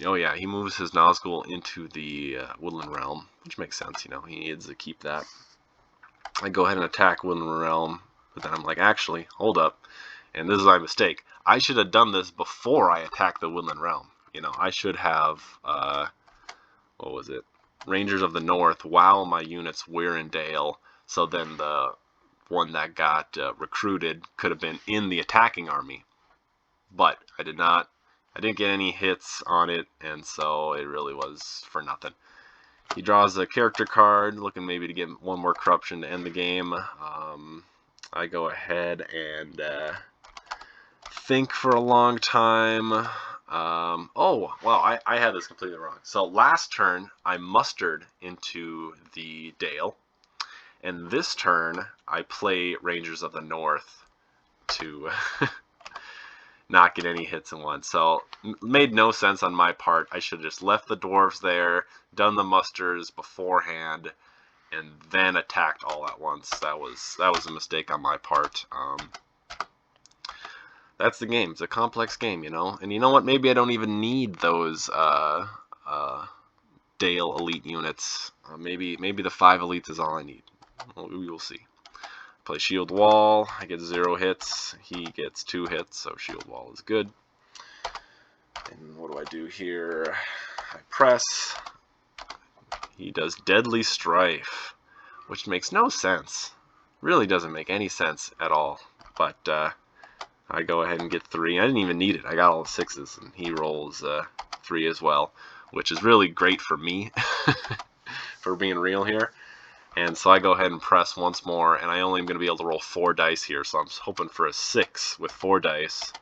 Oh yeah, he moves his Nazgul into the Woodland Realm, which makes sense, you know, he needs to keep that. I go ahead and attack Woodland Realm, but then I'm like, actually, hold up, and this is my mistake. I should have done this before I attacked the Woodland Realm. You know, I should have, what was it? Rangers of the North while my units were in Dale, so then the one that got recruited could have been in the attacking army. But I did not. I didn't get any hits on it, and so it really was for nothing. He draws a character card, looking maybe to get one more corruption to end the game. I go ahead and think for a long time. Oh, wow, I had this completely wrong. So last turn, I mustered into the Dale. And this turn, I play Rangers of the North to not get any hits in one. So made no sense on my part. I should have just left the dwarves there, done the musters beforehand, and then attacked all at once. That was a mistake on my part. That's the game. It's a complex game, you know. And you know what? Maybe I don't even need those Dale elite units. Maybe the 5 elites is all I need. Well, we will see. Play Shield Wall. I get 0 hits. He gets 2 hits, so Shield Wall is good. And what do I do here? I press. He does Deadly Strife, which makes no sense. Really doesn't make any sense at all. But I go ahead and get 3. I didn't even need it. I got all the 6s, and he rolls 3 as well, which is really great for me, for being real here. And so I go ahead and press once more, and I only am going to be able to roll 4 dice here, so I'm hoping for a 6 with 4 dice.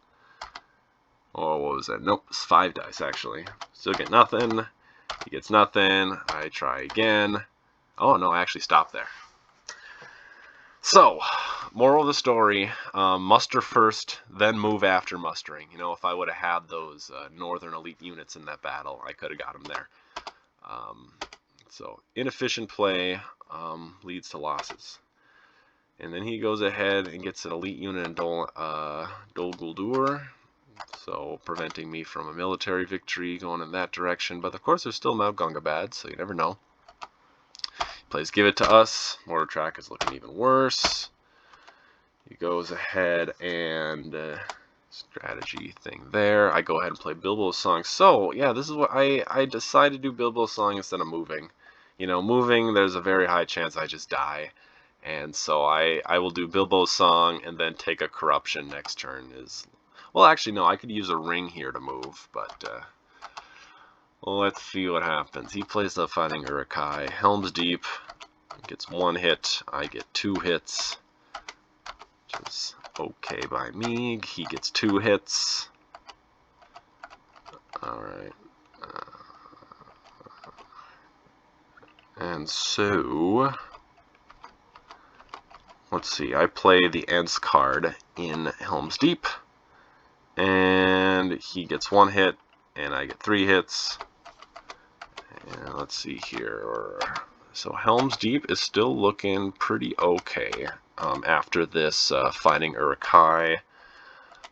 Oh, what was that? Nope, it's 5 dice, actually. Still get nothing. He gets nothing. I try again. Oh, no, I actually stopped there. So, moral of the story, muster first, then move after mustering. You know, if I would have had those northern elite units in that battle, I could have got them there. So, inefficient play leads to losses. And then he goes ahead and gets an elite unit in Dol Guldur, so preventing me from a military victory going in that direction. But of course, there's still Mount Gungabad, so you never know. Plays Give It to Us. Mortar Track is looking even worse. He goes ahead and strategy thing there. I go ahead and play Bilbo's Song. So, yeah, this is what I decided to do Bilbo's Song instead of moving. You know, moving, there's a very high chance I just die. And so I will do Bilbo's Song and then take a corruption next turn. Well, actually, no, I could use a ring here to move, but well, let's see what happens. He plays the Fighting Uruk-hai. Helm's Deep gets 1 hit. I get 2 hits, which is okay by me. He gets 2 hits. Alright. And so, let's see. I play the Ents card in Helm's Deep. And he gets 1 hit, and I get 3 hits. And let's see here. So Helm's Deep is still looking pretty okay after this Fighting Uruk-hai.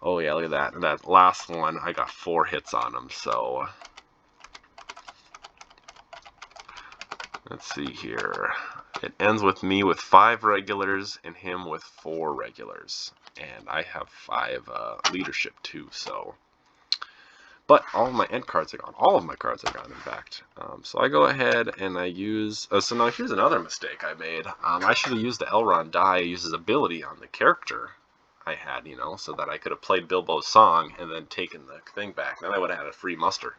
Oh yeah, look at that. That last one, I got 4 hits on him, so let's see here. It ends with me with 5 regulars and him with 4 regulars. And I have 5 leadership too, so. But all of my end cards are gone. All of my cards are gone, in fact. So I go ahead and I use... so now here's another mistake I made. I should have used the Elrond die, use his ability on the character I had, you know, so that I could have played Bilbo's Song and then taken the thing back. Then I would have had a free muster.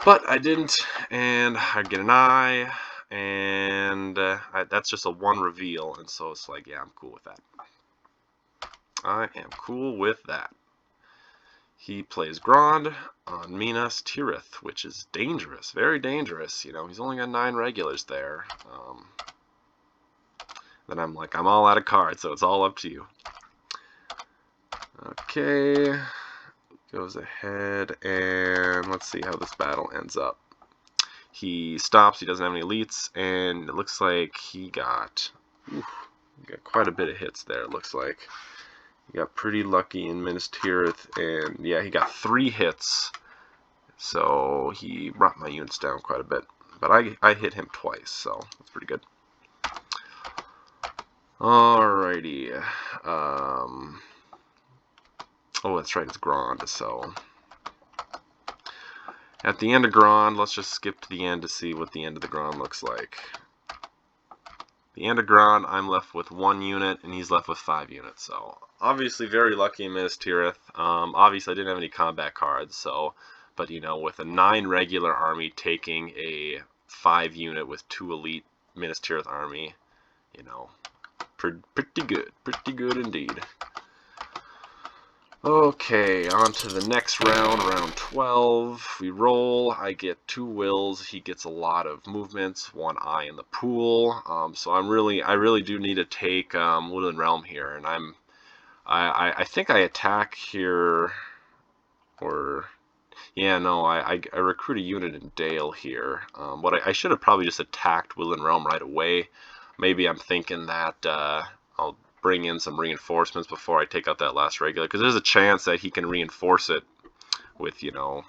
But I didn't, and I get an eye, and that's just a 1 reveal, and so it's like, yeah, I'm cool with that. I am cool with that. He plays Grond on Minas Tirith, which is dangerous, very dangerous. You know, he's only got 9 regulars there. Then I'm like, I'm all out of cards, so it's all up to you. Okay, goes ahead, and let's see how this battle ends up. He stops, he doesn't have any elites, and it looks like he got... Oof, Got quite a bit of hits there, it looks like. He got pretty lucky in Minas Tirith, and yeah, he got 3 hits. So he brought my units down quite a bit. But I hit him twice, so that's pretty good. Alrighty. Oh, that's right, it's Grand, so... At the end of Grand, let's just skip to the end to see what the end of the Grand looks like. The end of Grand, I'm left with 1 unit, and he's left with 5 units. So, obviously very lucky in Minas Tirith. Obviously, I didn't have any combat cards, so... But, you know, with a 9 regular army taking a 5 unit with 2 elite Minas Tirith army, you know, pretty good indeed. Okay, on to the next round, round 12. We roll, I get 2 wills, he gets a lot of movements, 1 eye in the pool. So I really do need to take Woodland Realm here, and I think I attack here, or yeah, no, I recruit a unit in Dale here. I should have probably just attacked Woodland Realm right away. Maybe I'm thinking that I'll bring in some reinforcements before I take out that last regular, because there's a chance that he can reinforce it with, you know,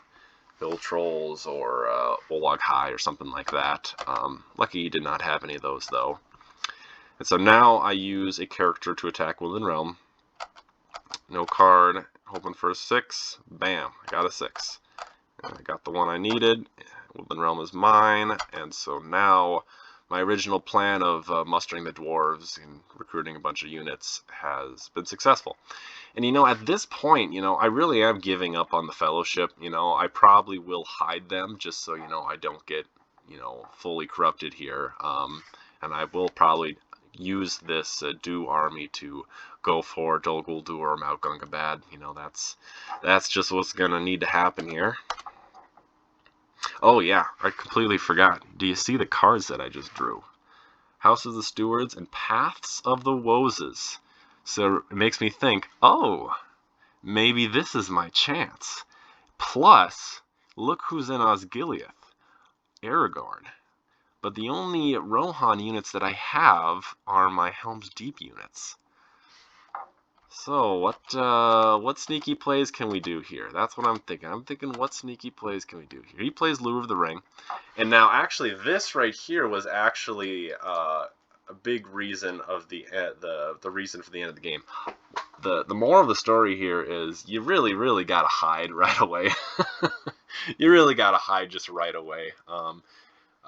Bill Trolls or Olog High or something like that. Lucky he did not have any of those, though. And so now I use a character to attack Woodland Realm. No card, hoping for a 6. Bam, I got a 6. And I got the one I needed. Woodland Realm is mine, and so now my original plan of mustering the dwarves and recruiting a bunch of units has been successful. And, you know, at this point, you know, I really am giving up on the Fellowship. You know, I probably will hide them just so, you know, I don't get, you know, fully corrupted here. And I will probably use this Du army to go for Dol Guldur or Mount Gungabad. You know, that's just what's going to need to happen here. Oh yeah, I completely forgot. Do you see the cards that I just drew? House of the Stewards and Paths of the Woses. So it makes me think, oh, maybe this is my chance. Plus, look who's in Osgiliath. Aragorn. But the only Rohan units that I have are my Helm's Deep units. So, what sneaky plays can we do here? That's what I'm thinking. I'm thinking, what sneaky plays can we do here? He plays Lure of the Ring. And now, actually, this right here was actually a big reason of the reason for the end of the game. The moral of the story here is you really got to hide right away. You really got to hide just right away.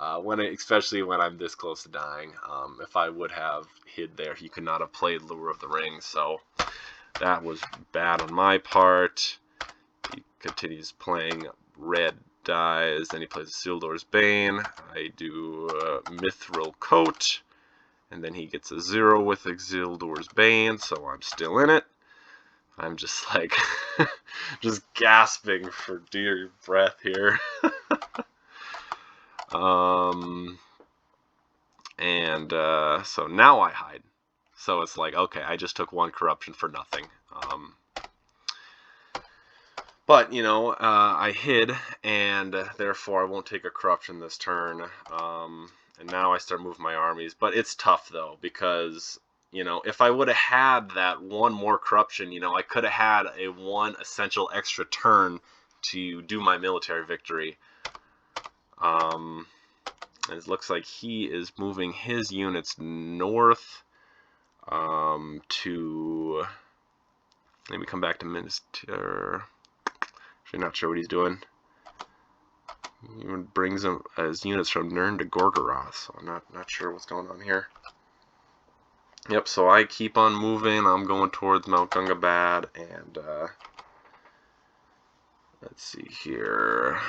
Especially when I'm this close to dying. If I would have hid there, he could not have played Lure of the Ring, so that was bad on my part. He continues playing red dies, then he plays Isildur's Bane. I do Mithril Coat, and then he gets a 0 with Isildur's Bane, so I'm still in it. I'm just like, just gasping for dear breath here. So now I hide. So it's like, okay, I just took 1 corruption for nothing. But, you know, I hid, and therefore I won't take a corruption this turn. And now I start moving my armies. But it's tough, though, because, you know, if I would have had that 1 more corruption, you know, I could have had a 1 essential extra turn to do my military victory. It looks like he is moving his units north to... Maybe come back to Minister. Actually, not sure what he's doing. He brings him his units from Nirn to Gorgoroth, so I'm not sure what's going on here. Yep, so I keep on moving. I'm going towards Mount Gungabad, and let's see here.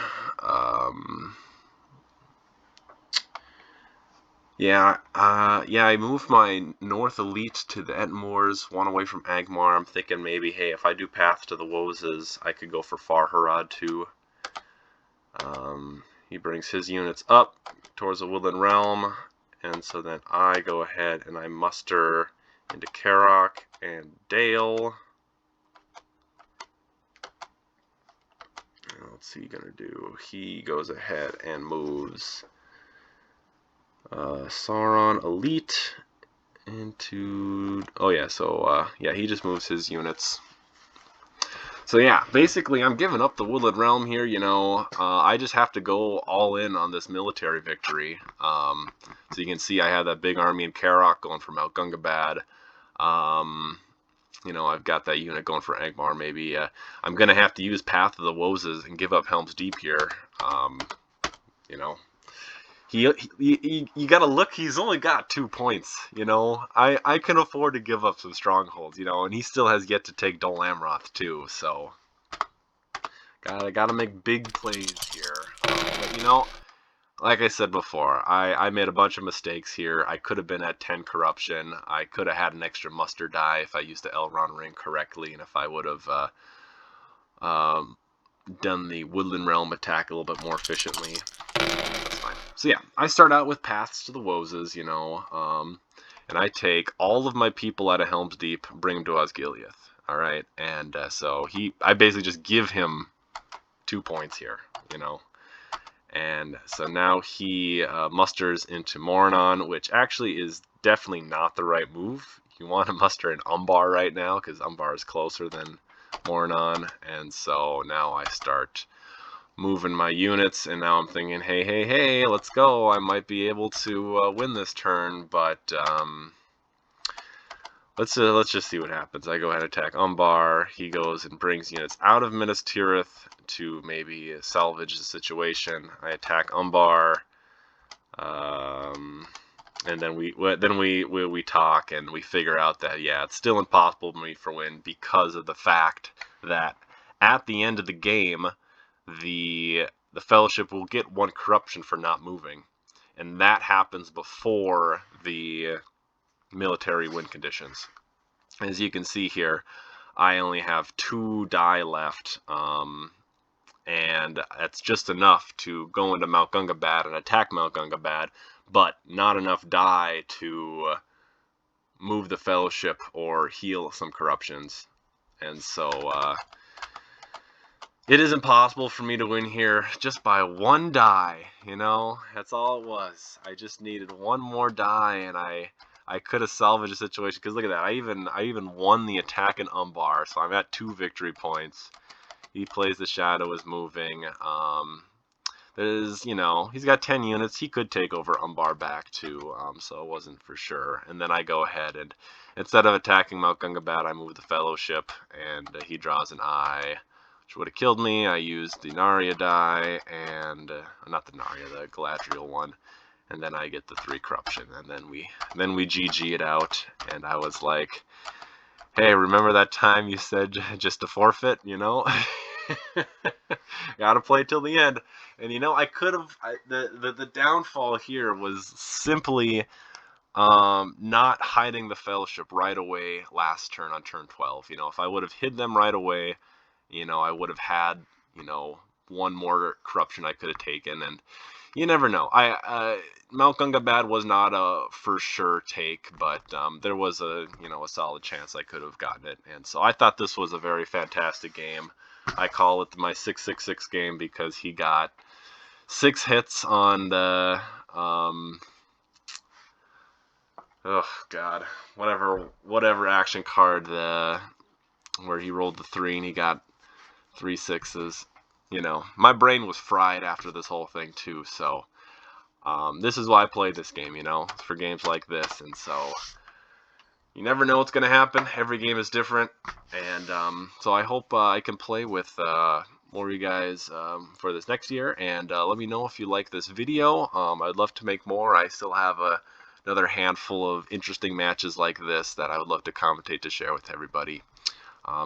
Yeah, I moved my North Elite to the Entmoors, 1 away from Angmar. I'm thinking maybe, hey, if I do Path to the Woses, I could go for Farharad too. He brings his units up towards the Woodland Realm, and so then I go ahead and I muster into Karok and Dale. What's he gonna do? He goes ahead and moves Sauron Elite into... Oh yeah, so yeah, he just moves his units. So yeah, basically I'm giving up the Woodland Realm here, you know. I just have to go all in on this military victory. So you can see I have that big army in Karok going for Mount Gungabad. You know, I've got that unit going for Angmar. Maybe I'm going to have to use Path of the Woses and give up Helm's Deep here. You know, you got to look. He's only got 2 points. You know, I can afford to give up some strongholds. You know, and he still has yet to take Dol Amroth too. So gotta make big plays here. But you know, like I said before, I made a bunch of mistakes here. I could have been at 10 corruption. I could have had an extra muster die if I used the Elrond ring correctly, and if I would have done the Woodland Realm attack a little bit more efficiently. That's fine. So yeah, I start out with Paths to the Woses, you know, and I take all of my people out of Helm's Deep, bring them to Osgiliath. All right, and so I basically just give him 2 points here, you know. And so now he musters into Moranon, which actually is definitely not the right move. You want to muster in Umbar right now, because Umbar is closer than Moranon. And so now I start moving my units, and now I'm thinking, hey, let's go. I might be able to win this turn, but let's just see what happens. I go ahead and attack Umbar. He goes and brings units out of Minas Tirith to maybe salvage the situation. I attack Umbar, and then we talk and we figure out that yeah, it's still impossible for me to win because of the fact that at the end of the game, the Fellowship will get 1 corruption for not moving, and that happens before the military win conditions. As you can see here, I only have 2 die left, and that's just enough to go into Mount Gungabad and attack Mount Gungabad, but not enough die to move the Fellowship or heal some corruptions. And so it is impossible for me to win here just by 1 die, you know? That's all it was. I just needed 1 more die, and I could have salvaged the situation, because look at that. I even won the attack in Umbar, so I'm at 2 victory points. He plays the Shadow is moving. There's, you know, he's got 10 units. He could take over Umbar back too, so it wasn't for sure. And then I go ahead and instead of attacking Mount Gungabad, I move the Fellowship, and he draws an eye, which would have killed me. I used the Narya die, and not the Narya, the Galadriel one. And then I get the 3 corruption, and then we GG it out. And I was like, hey, remember that time you said just to forfeit, you know? Gotta play till the end. And you know, I could have, the downfall here was simply not hiding the Fellowship right away last turn on turn 12. You know, if I would have hid them right away, you know, I would have had, you know, 1 more corruption I could have taken, and you never know. Mount Gungabad was not a for sure take, but there was a solid chance I could have gotten it. And so I thought this was a very fantastic game. I call it my 666 game because he got 6 hits on the oh god, whatever action card where he rolled the 3 and he got 3 6s. You know, my brain was fried after this whole thing too, so this is why I play this game, you know, for games like this. And so you never know what's going to happen. Every game is different, and so I hope I can play with more of you guys for this next year, and let me know if you like this video. I'd love to make more. I still have another handful of interesting matches like this that I would love to commentate to share with everybody.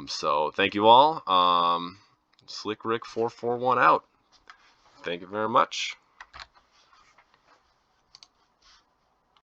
So thank you all. Slick Rick 441 out. Thank you very much.